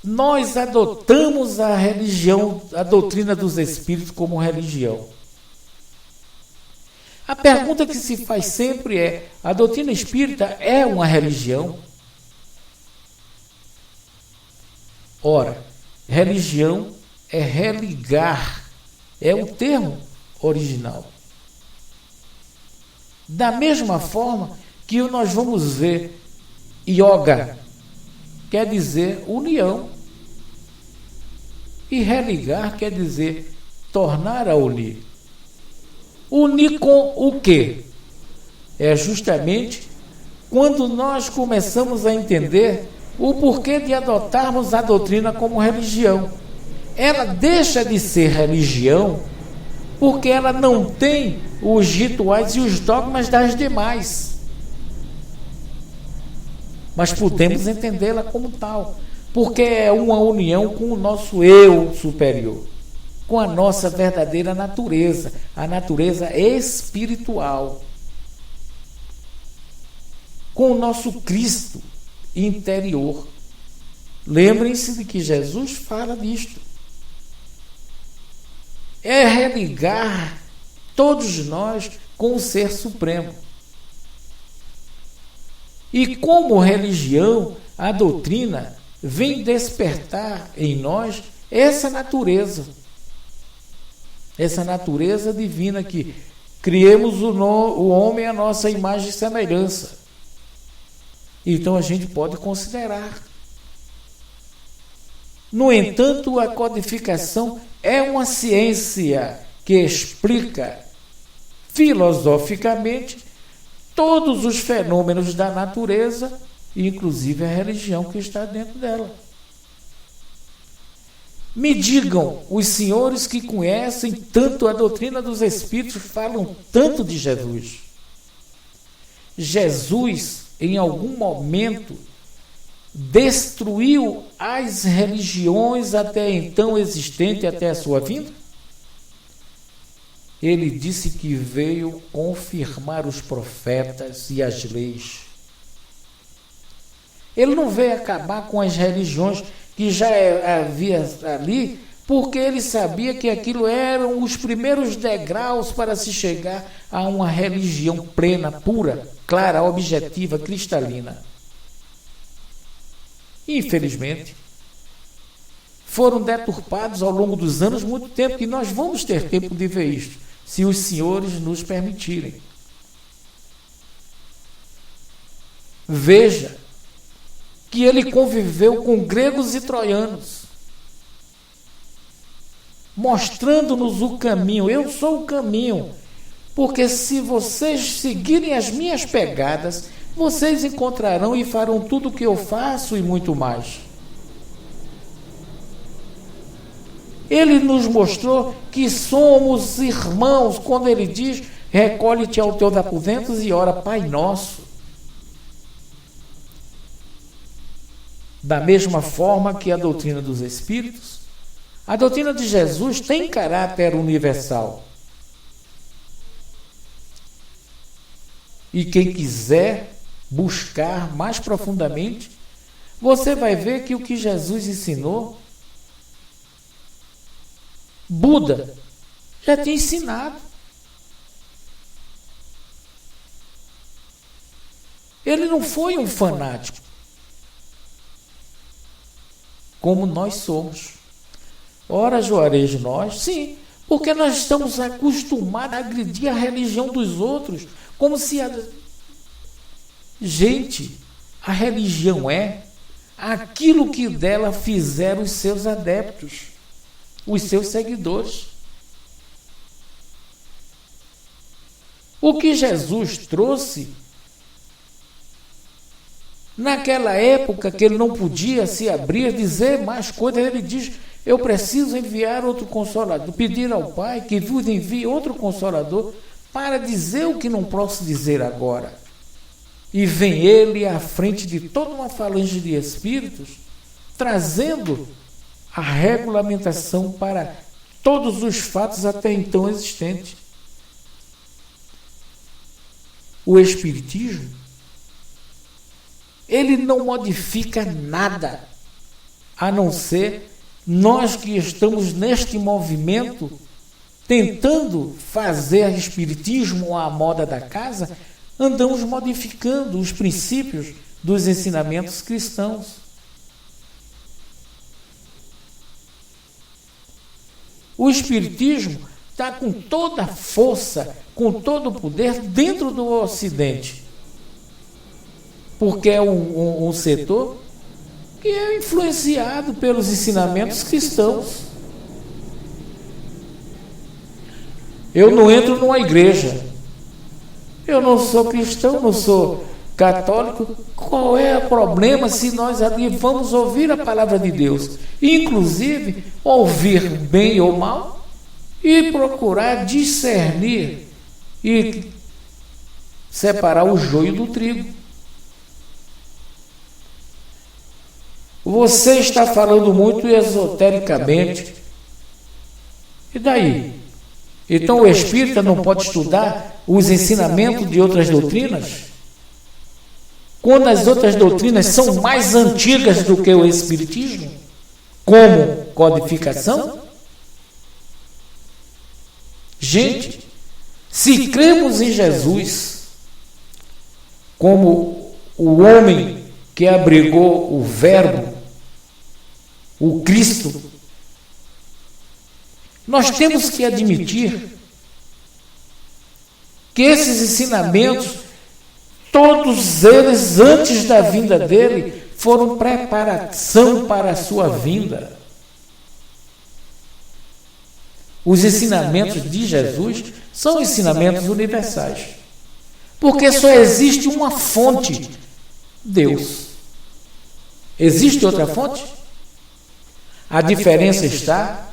Nós adotamos a religião, a doutrina dos espíritos como religião. A pergunta que se faz sempre é: a doutrina espírita é uma religião? Ora, religião é religar, é o termo original. Da mesma forma que nós vamos ver yoga, quer dizer união, e religar quer dizer tornar a unir. Unir com o quê? É justamente quando nós começamos a entender o porquê de adotarmos a doutrina como religião. Ela deixa de ser religião porque ela não tem os rituais e os dogmas das demais. Mas podemos entendê-la como tal, porque é uma união com o nosso eu superior, com a nossa verdadeira natureza, a natureza espiritual, com o nosso Cristo interior. Lembrem-se de que Jesus fala disto. É religar todos nós com o Ser Supremo. E como religião, a doutrina vem despertar em nós essa natureza divina que criemos o homem à nossa imagem e semelhança. Então a gente pode considerar No entanto, a codificação é uma ciência que explica filosoficamente todos os fenômenos da natureza, inclusive a religião que está dentro dela. Me digam, os senhores que conhecem tanto a doutrina dos Espíritos, falam tanto de Jesus. Jesus, em algum momento, destruiu as religiões até então existentes, até a sua vinda? Ele disse que veio confirmar os profetas e as leis. Ele não veio acabar com as religiões que já havia ali, porque ele sabia que aquilo eram os primeiros degraus para se chegar a uma religião plena, pura, clara, objetiva, cristalina. Infelizmente, foram deturpados ao longo dos anos muito tempo, que nós vamos ter tempo de ver isto, se os senhores nos permitirem. Veja que ele conviveu com gregos e troianos, mostrando-nos o caminho. Eu sou o caminho, porque se vocês seguirem as minhas pegadas, vocês encontrarão e farão tudo o que eu faço e muito mais. Ele nos mostrou que somos irmãos quando ele diz: recolhe-te ao teus aposentos e ora Pai Nosso. Da mesma forma que a doutrina dos Espíritos, a doutrina de Jesus tem caráter universal. E quem quiser buscar mais profundamente, você vai ver que o que Jesus ensinou, Buda já tinha ensinado. Ele não foi um fanático, como nós somos. Ora, Juarez, nós, sim, porque nós estamos acostumados a agredir a religião dos outros, como se a... Gente, a religião é aquilo que dela fizeram os seus adeptos, os seus seguidores. O que Jesus trouxe, naquela época que ele não podia se abrir, dizer mais coisas, ele diz: eu preciso enviar outro Consolador, pedir ao Pai que vos envie outro Consolador para dizer o que não posso dizer agora. E vem ele à frente de toda uma falange de espíritos, trazendo a regulamentação para todos os fatos até então existentes. O Espiritismo, ele não modifica nada, a não ser nós que estamos neste movimento, tentando fazer Espiritismo à moda da casa, andamos modificando os princípios dos ensinamentos cristãos. O Espiritismo está com toda a força, com todo o poder dentro do Ocidente, porque é um setor que é influenciado pelos ensinamentos cristãos. Eu não entro numa igreja, eu não sou cristão, não sou católico. Qual é o problema se nós ali vamos ouvir a palavra de Deus? Inclusive, ouvir bem ou mal e procurar discernir e separar o joio do trigo. Você está falando muito esotericamente. E daí? Então o espírita não pode estudar os ensinamentos de outras doutrinas? Quando as outras doutrinas são mais antigas do que o espiritismo, como codificação? Gente, se cremos em Jesus como o homem que abrigou o Verbo, o Cristo, nós temos que admitir que esses ensinamentos, todos eles, antes da vinda dele, foram preparação para a sua vinda. Os ensinamentos de Jesus são ensinamentos universais. Porque só existe uma fonte, Deus. Existe outra fonte? A diferença está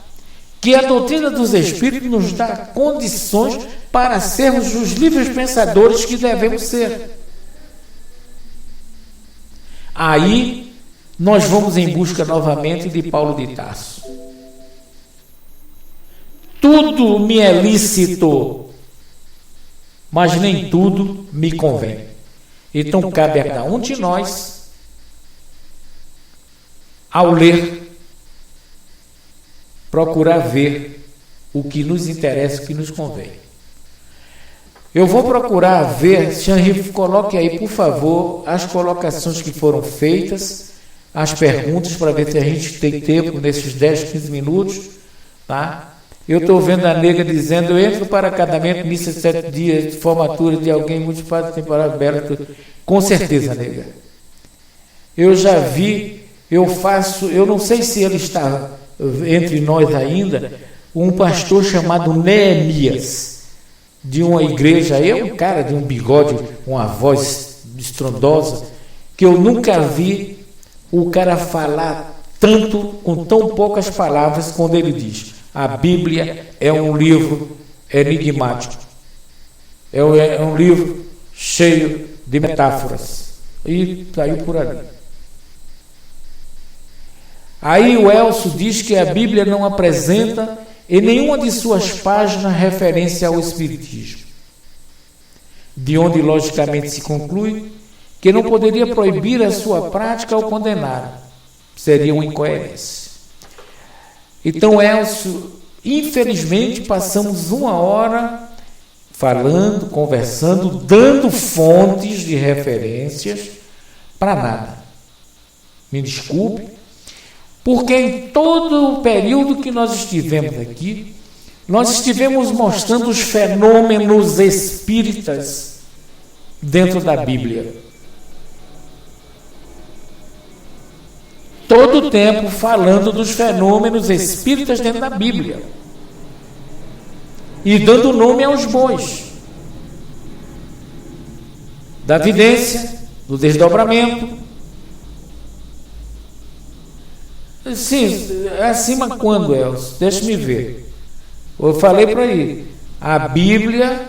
que a doutrina dos Espíritos nos dá condições para sermos os livres pensadores que devemos ser. Aí nós vamos em busca novamente de Paulo de Tarso. Tudo me é lícito, mas nem tudo me convém. Então cabe a cada um de nós, ao ler, procurar ver o que nos interessa, o que nos convém. Eu vou procurar ver, Jean-Henri, coloque aí, por favor, as colocações que foram feitas, as perguntas, para ver se a gente tem tempo nesses 10, 15 minutos, tá? Eu estou vendo a nega dizendo: eu entro para casamento, missa de 7 dias, de formatura de alguém, multiplicado, temporada aberta. Com certeza, nega. Eu já vi, eu não sei se ele está entre nós ainda, um pastor chamado Neemias, de uma igreja, um cara de um bigode, uma voz estrondosa, que eu nunca vi o cara falar tanto, com tão poucas palavras, quando ele diz: a Bíblia é um livro enigmático, é um livro cheio de metáforas, e saiu por ali. Aí o Elcio diz que a Bíblia não apresenta em nenhuma de suas páginas referência ao Espiritismo, de onde logicamente se conclui que não poderia proibir a sua prática ou condená-la. Seria uma incoerência. Então, Elcio, infelizmente, passamos 1 hora falando, conversando, dando fontes de referências para nada. Me desculpe, porque em todo o período que nós estivemos aqui, nós estivemos mostrando os fenômenos espíritas dentro da Bíblia. Todo o tempo falando dos fenômenos espíritas dentro da Bíblia. E dando nome aos bois. Da vidência, do desdobramento. Sim, acima quando, Elcio? Deixa-me ver. Eu falei para ele, a Bíblia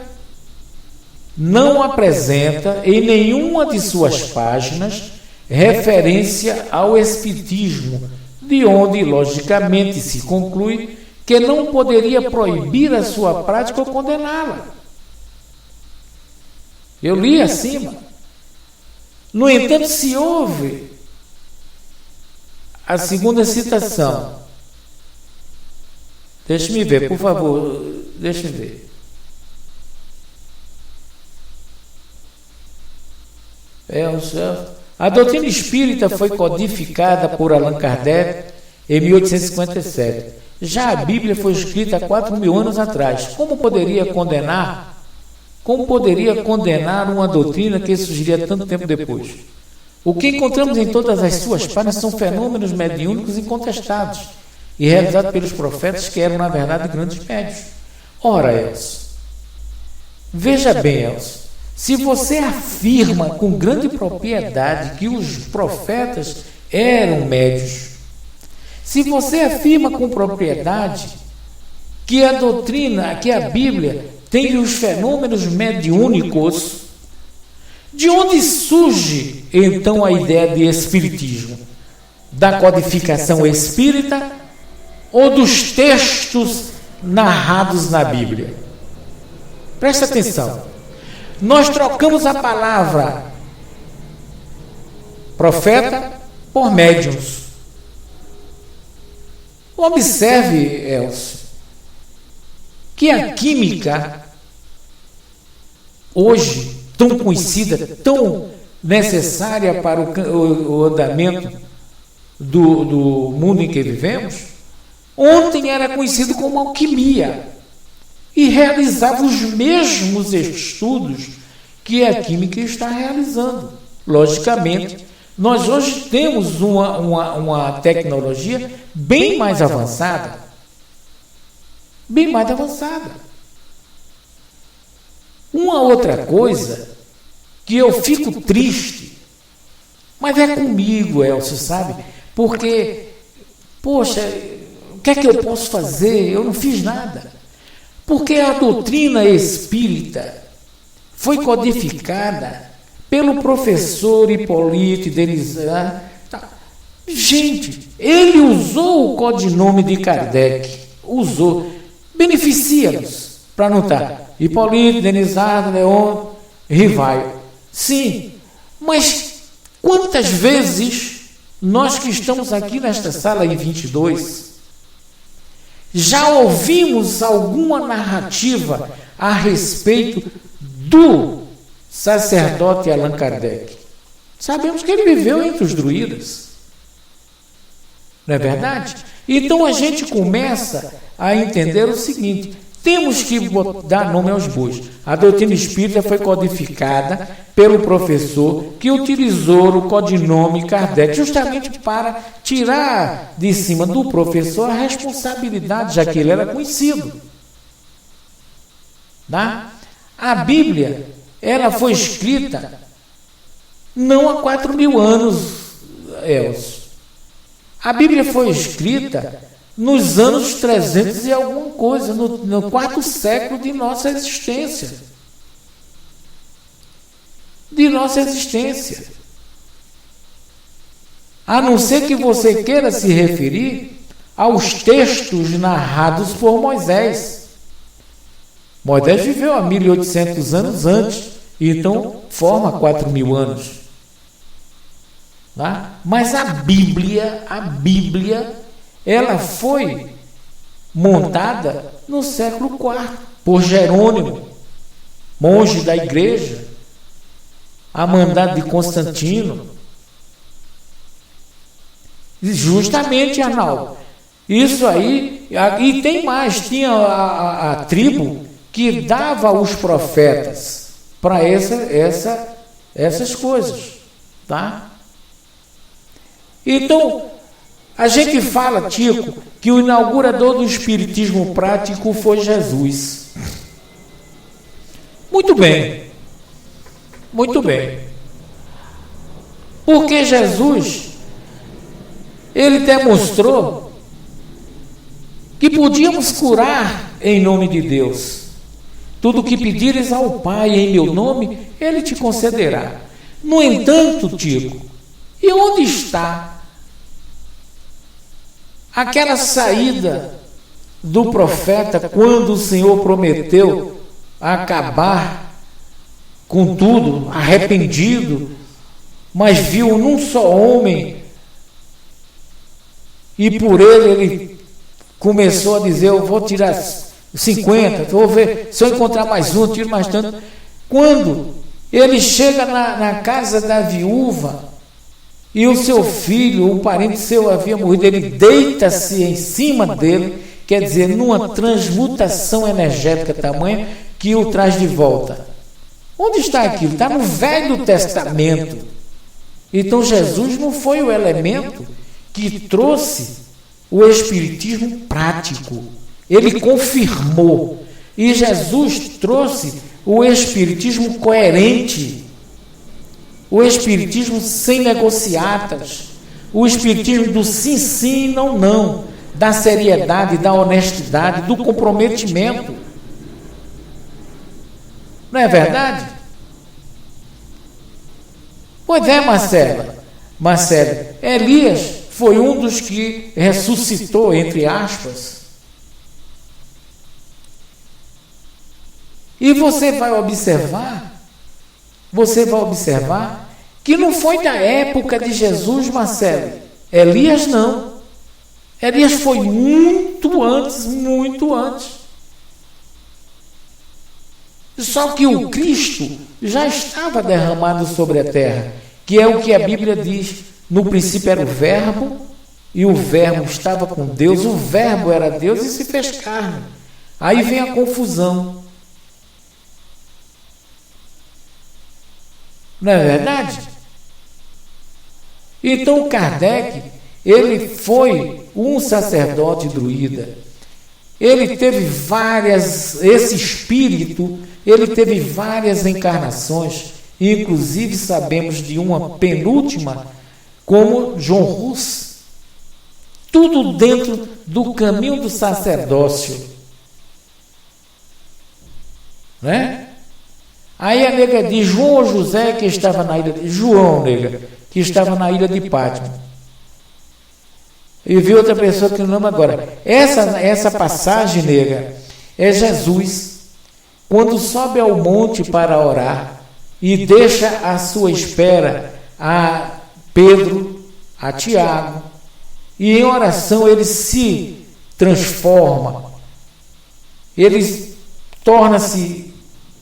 não apresenta em nenhuma de suas páginas referência ao Espiritismo, de onde, logicamente, se conclui que não poderia proibir a sua prática ou condená-la. Eu li acima. No entanto, se houve a segunda citação, deixe-me ver, por favor, deixe-me ver. A doutrina espírita foi codificada por Allan Kardec em 1857. Já a Bíblia foi escrita há 4.000 anos atrás. Como poderia condenar uma doutrina que surgiria tanto tempo depois? O que encontramos em todas as suas páginas são fenômenos mediúnicos incontestados e realizados pelos profetas, que eram, na verdade, grandes médios. Ora, Elcio, veja bem, Elcio, se você afirma com grande propriedade que os profetas eram médios, se você afirma com propriedade que a doutrina, que a Bíblia tem os fenômenos mediúnicos, de onde surge então a ideia de espiritismo? Da codificação espírita ou dos textos narrados na Bíblia? Presta atenção. Nós trocamos a palavra profeta por médiuns. Observe, Elcio, que a química hoje tão conhecida, tão necessária para o andamento do mundo em que vivemos, ontem era conhecido como alquimia e realizava os mesmos estudos que a química está realizando. Logicamente, nós hoje temos uma tecnologia bem mais avançada. bem mais avançada. Uma outra coisa que eu fico triste, mas é comigo, Elcio, sabe? Porque, poxa, o que é que eu posso fazer? Eu não fiz nada. Porque a doutrina espírita foi codificada pelo professor Hipólito Denizar. Gente, ele usou o codinome de Kardec, usou, beneficia-nos, para não estar Hipólito, Denizar, Leon, Rivaio. Sim, mas quantas vezes nós que estamos aqui nesta sala em 22 já ouvimos alguma narrativa a respeito do sacerdote Allan Kardec? Sabemos que ele viveu entre os druidas. Não é verdade? Então a gente começa a entender o seguinte: temos que dar nome aos bois. A doutrina espírita foi codificada pelo professor que utilizou o codinome Kardec, justamente para tirar de cima do professor a responsabilidade, já que ele era conhecido. Tá? A Bíblia, ela foi escrita não há 4.000 anos, Elcio. A Bíblia foi escrita nos anos 300 e alguma coisa, no quarto século de nossa existência. A não ser que você queira se referir aos textos narrados por Moisés. Moisés viveu há 1.800 anos antes, então forma 4.000 anos. Tá? Mas a Bíblia, ela foi montada no século IV por Jerônimo, monge da igreja, a mandado de Constantino. Justamente, Arnaldo, isso aí, e tem mais, tinha a tribo que dava os profetas para essas coisas, tá? Então, a gente fala, Tico, que o inaugurador do espiritismo prático foi Jesus. Muito bem. Porque Jesus, ele demonstrou que podíamos curar em nome de Deus. Tudo o que pedires ao Pai em meu nome, ele te concederá. No entanto, Tico, e onde está aquela saída do profeta quando o Senhor prometeu acabar com tudo, arrependido, mas viu num só homem e por ele começou a dizer: eu vou tirar 50, vou ver, se eu encontrar mais um, tiro mais tanto. Quando ele chega na casa da viúva e o seu filho, um parente seu havia morrido, ele deita-se em cima dele, quer dizer, numa transmutação energética tamanha que o traz de volta. Onde está aquilo? Está no Velho Testamento. Então Jesus não foi o elemento que trouxe o espiritismo prático. Ele confirmou. E Jesus trouxe o espiritismo coerente, o espiritismo sem negociatas, o espiritismo do sim, sim, não, não, da seriedade, da honestidade, do comprometimento. Não é verdade? Pois é, Marcelo, Elias foi um dos que ressuscitou, entre aspas. E você vai observar que não foi da época de Jesus, Marcelo. Elias não. Elias foi muito antes. Só que o Cristo já estava derramado sobre a terra, que é o que a Bíblia diz: no princípio era o Verbo, e o Verbo estava com Deus, o Verbo era Deus e se fez carne. Aí vem a confusão. Não é verdade? Então Kardec, ele foi um sacerdote druida ele teve esse espírito, ele teve várias encarnações, inclusive sabemos de uma penúltima, como John Hus, tudo dentro do caminho do sacerdócio, né? Aí a nega diz, João José que estava na ilha de João, nega, que estava na ilha de Pátmos. E viu outra pessoa que não lembro agora. Essa passagem, nega, é Jesus, quando sobe ao monte para orar e deixa à sua espera a Pedro, a Tiago, e em oração ele se transforma, ele torna-se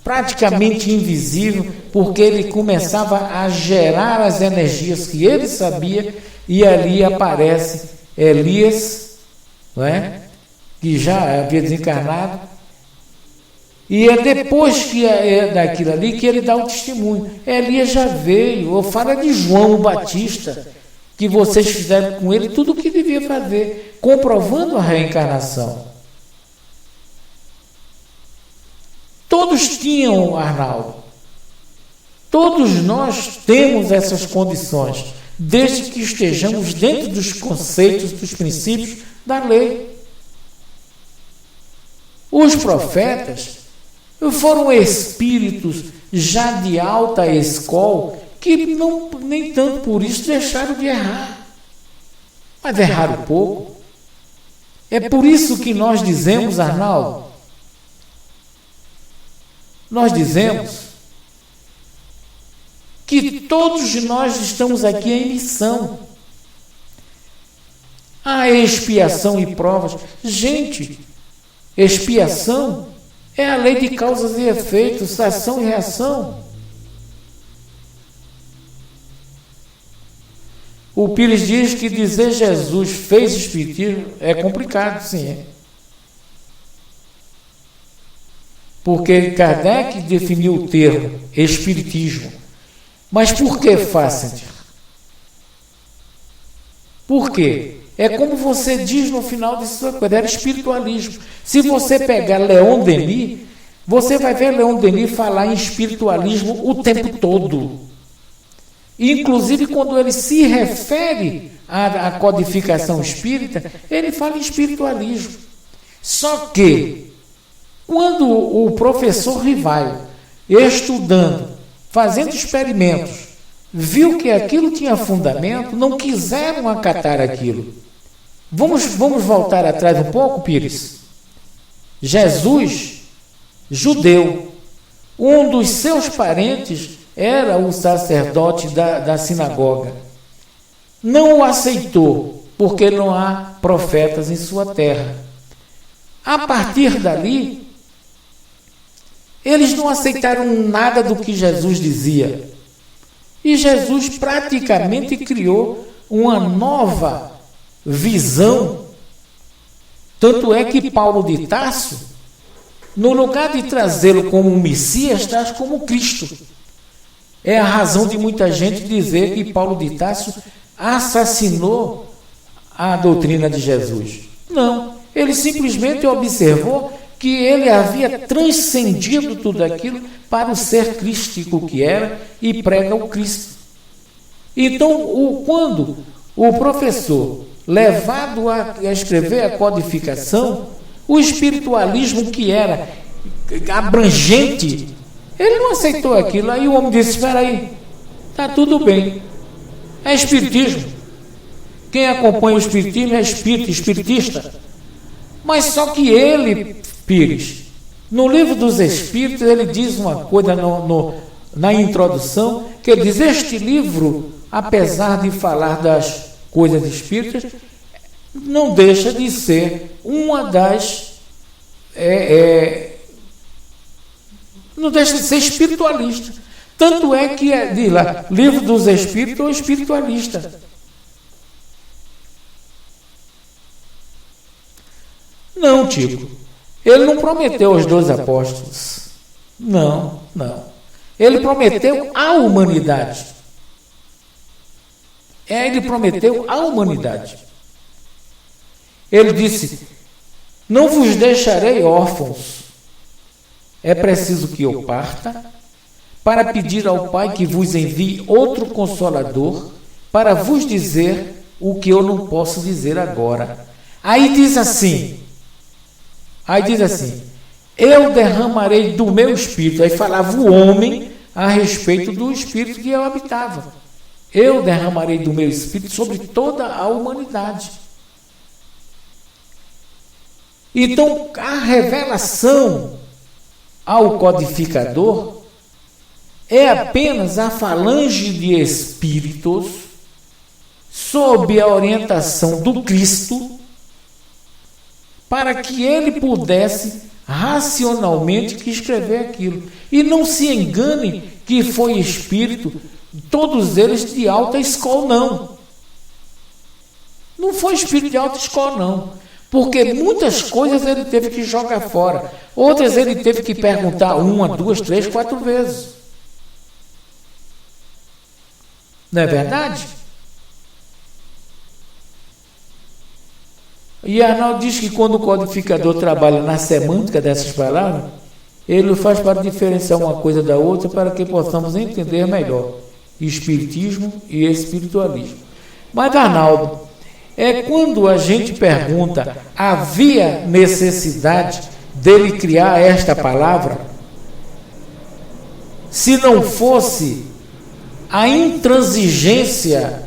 praticamente invisível, porque ele começava a gerar as energias que ele sabia, e ali aparece Elias, não é? Que já havia desencarnado, e é depois que é daquilo ali que ele dá o testemunho. Elias já veio, ou fala de João o Batista, que vocês fizeram com ele tudo o que devia fazer, comprovando a reencarnação. Todos tinham, Arnaldo, todos nós temos essas condições, desde que estejamos dentro dos conceitos, dos princípios da lei. Os profetas foram espíritos já de alta escola, que não, nem tanto por isso deixaram de errar, mas erraram pouco. É por isso que nós dizemos, Arnaldo, nós dizemos que todos nós estamos aqui em missão. A expiação e provas. Gente, expiação é a lei de causas e efeitos, ação e reação. O Pires diz que dizer Jesus fez espiritismo é complicado, sim. Porque Kardec definiu o termo espiritismo. Mas por que faz? Por quê? É como você diz no final de sua coisa, era espiritualismo. Se você pegar Leon Denis, você vai ver Leon Denis falar em espiritualismo o tempo todo. Inclusive, quando ele se refere à codificação espírita, ele fala em espiritualismo. Só que, quando o professor Rivaio, estudando, fazendo experimentos, viu que aquilo tinha fundamento, não quiseram acatar aquilo. Vamos voltar atrás um pouco, Pires? Jesus, judeu, um dos seus parentes era o sacerdote da sinagoga. Não o aceitou, porque não há profetas em sua terra. A partir dali, eles não aceitaram nada do que Jesus dizia. E Jesus praticamente criou uma nova visão. Tanto é que Paulo de Tarso, no lugar de trazê-lo como um Messias, traz como Cristo. É a razão de muita gente dizer que Paulo de Tarso assassinou a doutrina de Jesus. Não, ele simplesmente observou que ele havia transcendido tudo aquilo para o ser crístico que era e prega o Cristo. Então, quando o professor, levado a escrever a codificação, o espiritualismo que era abrangente, ele não aceitou aquilo. Aí o homem disse, espera aí, está tudo bem, é espiritismo. Quem acompanha o espiritismo é espiritista. Mas só que ele, Pires, no livro dos Espíritos, ele diz uma coisa na introdução, que ele diz, este livro, apesar de falar das coisas espíritas, não deixa de ser uma das... não deixa de ser espiritualista. Tanto é que diz lá, livro dos Espíritos ou espiritualista. Não, Tico. Ele não prometeu aos 12 apóstolos. Não. Ele prometeu à humanidade. Ele prometeu à humanidade. Ele disse, Não vos deixarei órfãos. É preciso que eu parta para pedir ao Pai que vos envie outro Consolador para vos dizer o que eu não posso dizer agora. Aí diz assim, eu derramarei do meu Espírito. Aí falava o homem a respeito do Espírito que eu habitava. Eu derramarei do meu Espírito sobre toda a humanidade. Então, a revelação ao codificador é apenas a falange de espíritos sob a orientação do Cristo para que ele pudesse racionalmente escrever aquilo. E não se engane que foi espírito, todos eles de alta escola, não. Não foi espírito de alta escola, não. Porque muitas coisas ele teve que jogar fora. Outras ele teve que perguntar 1, 2, 3, 4 vezes. Não é verdade? E Arnaldo diz que quando o codificador trabalha na semântica dessas palavras, ele o faz para diferenciar uma coisa da outra para que possamos entender melhor espiritismo e espiritualismo. Mas, Arnaldo, é quando a gente pergunta, havia necessidade dele criar esta palavra? Se não fosse a intransigência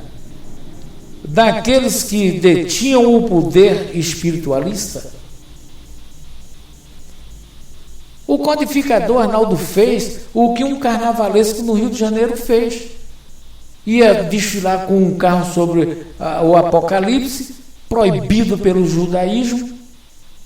daqueles que detinham o poder espiritualista? O codificador Arnaldo fez o que um carnavalesco no Rio de Janeiro fez. Ia desfilar com um carro sobre o Apocalipse, proibido pelo judaísmo.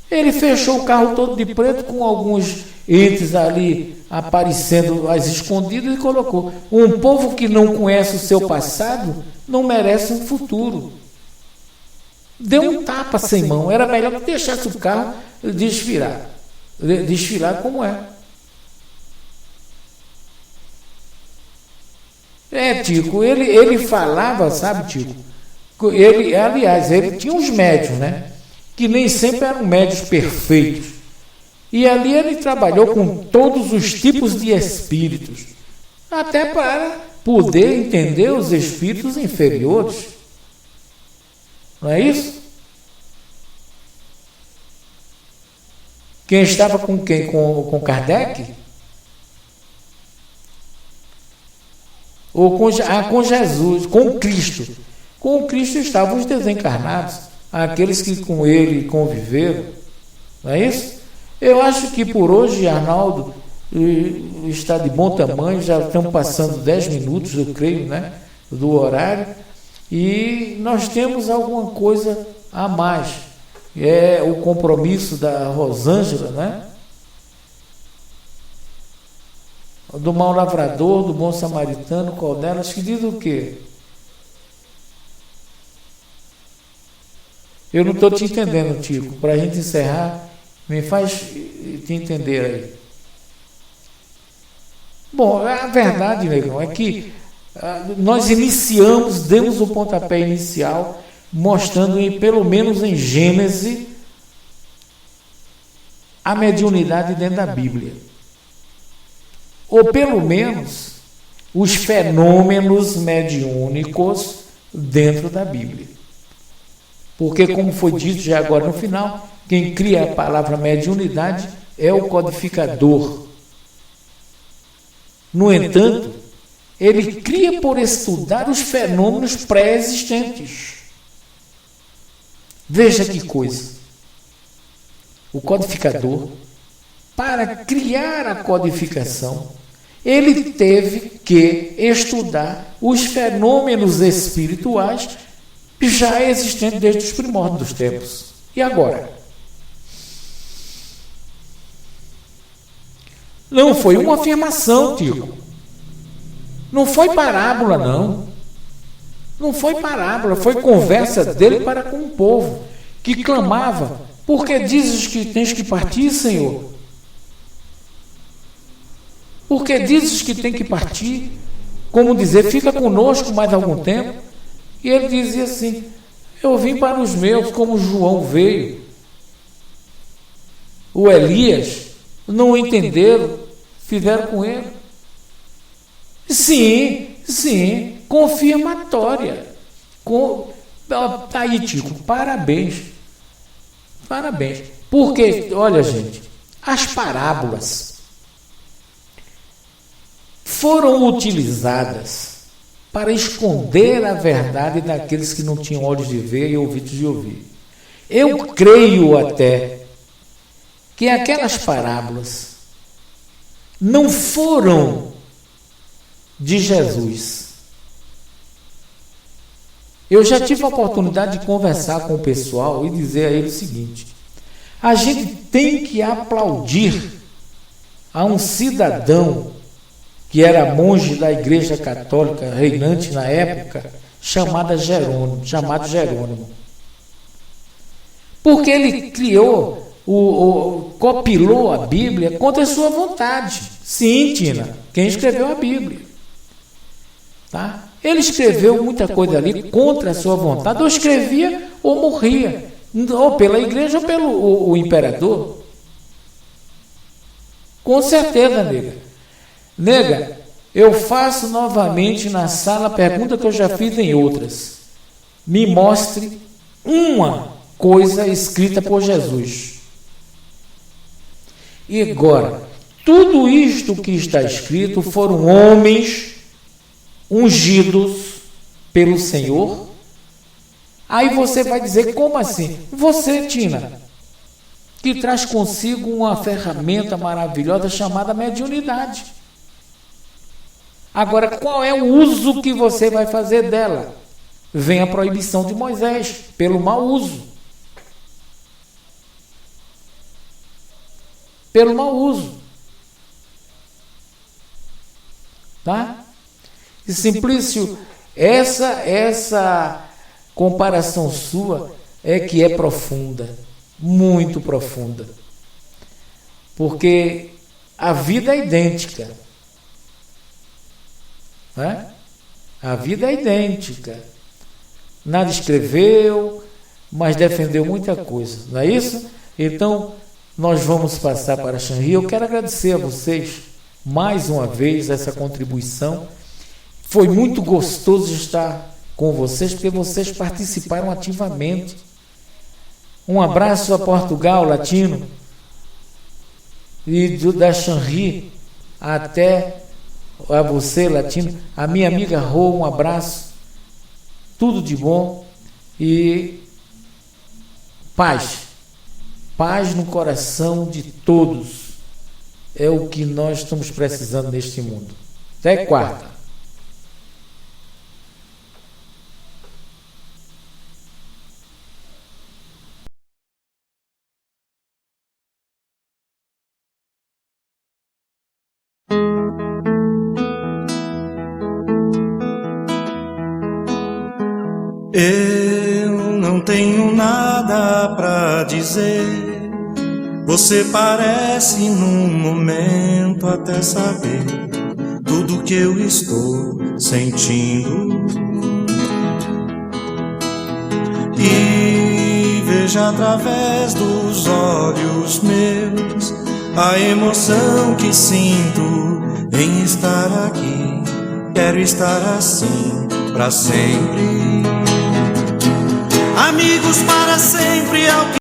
Ele fechou o carro todo de preto, com alguns entes ali aparecendo às escondidas, e colocou: um povo que não conhece o seu passado não merece um futuro. Deu um tapa sem mão. Era melhor que deixasse o carro desfilar como é. Tico, ele falava, sabe, Tico? Ele tinha uns médios, né? Que nem sempre eram médios perfeitos. E ali ele trabalhou com todos os tipos de espíritos, até para poder entender os espíritos inferiores. Não é isso? Quem estava com quem? Com Kardec? Ou com Jesus, com Cristo. Com Cristo estavam os desencarnados, aqueles que com ele conviveram. Não é isso? Eu acho que por hoje, Arnaldo, está de bom tamanho, já estamos passando 10 minutos, eu creio, né, do horário, e nós temos alguma coisa a mais. É o compromisso da Rosângela, né? Do mau lavrador, do bom samaritano, qual delas, que diz o quê? Eu não estou te entendendo, Tico. Para a gente encerrar, me faz te entender aí. Bom, a verdade, negão, é que nós demos o pontapé inicial, mostrando, pelo menos em Gênesis, a mediunidade dentro da Bíblia. Ou pelo menos os fenômenos mediúnicos dentro da Bíblia. Porque, como foi dito já agora no final, quem cria a palavra mediunidade é o codificador. No entanto, ele cria por estudar os fenômenos pré-existentes. Veja que coisa. O codificador, para criar a codificação, ele teve que estudar os fenômenos espirituais já existentes desde os primórdios dos tempos. E agora? Não foi uma afirmação, tio. Não foi parábola, não. Não foi parábola, foi conversa dele para com o povo, que clamava: por que dizes que tens que partir, Senhor? Por que dizes que tem que partir? Como dizer, fica conosco mais algum tempo? E ele dizia assim: eu vim para os meus, como João veio. o Elias, não entenderam, fizeram com ele. Sim, confirmatória. Tá aí, Tico, parabéns. Parabéns. Porque, olha, gente, as parábolas foram utilizadas para esconder a verdade daqueles que não tinham olhos de ver e ouvidos de ouvir. Eu creio até que aquelas parábolas não foram de Jesus. Eu já tive a oportunidade de conversar com o pessoal e dizer a ele o seguinte: a gente tem que aplaudir a um cidadão que era monge da Igreja Católica reinante na época, chamado Jerônimo. Porque ele criou, copilou a Bíblia contra a sua vontade. Sim, Tina, quem escreveu a Bíblia. Tá? Ele escreveu muita coisa ali contra a sua vontade, ou escrevia ou morria, ou pela igreja ou pelo o imperador. Com certeza, nega. Nega, eu faço novamente na sala a pergunta que eu já fiz em outras. Me mostre uma coisa escrita por Jesus. E agora, tudo isto que está escrito foram homens ungidos pelo Senhor. Aí você vai dizer, como assim? Você, Tina, que traz consigo uma ferramenta maravilhosa chamada mediunidade. Agora, qual é o uso que você vai fazer dela? Vem a proibição de Moisés, pelo mau uso. Pelo mau uso. Tá? E Simplício, essa comparação sua é que é profunda, muito profunda. Porque a vida é idêntica. Né? A vida é idêntica. Nada escreveu, mas defendeu muita coisa. Não é isso? Então, nós vamos passar para Xanri. Eu quero agradecer a vocês mais uma vez essa contribuição. Foi muito gostoso estar com vocês, porque vocês participaram ativamente. Um abraço a Portugal Latino e da Xanri até a você, Latino, a minha amiga Rô, um abraço, tudo de bom e paz no coração de todos, é o que nós estamos precisando neste mundo. Até quarta. Eu não tenho nada pra dizer. Você parece num momento até saber tudo que eu estou sentindo. E veja através dos olhos meus a emoção que sinto em estar aqui. Quero estar assim pra sempre. Amigos para sempre é o que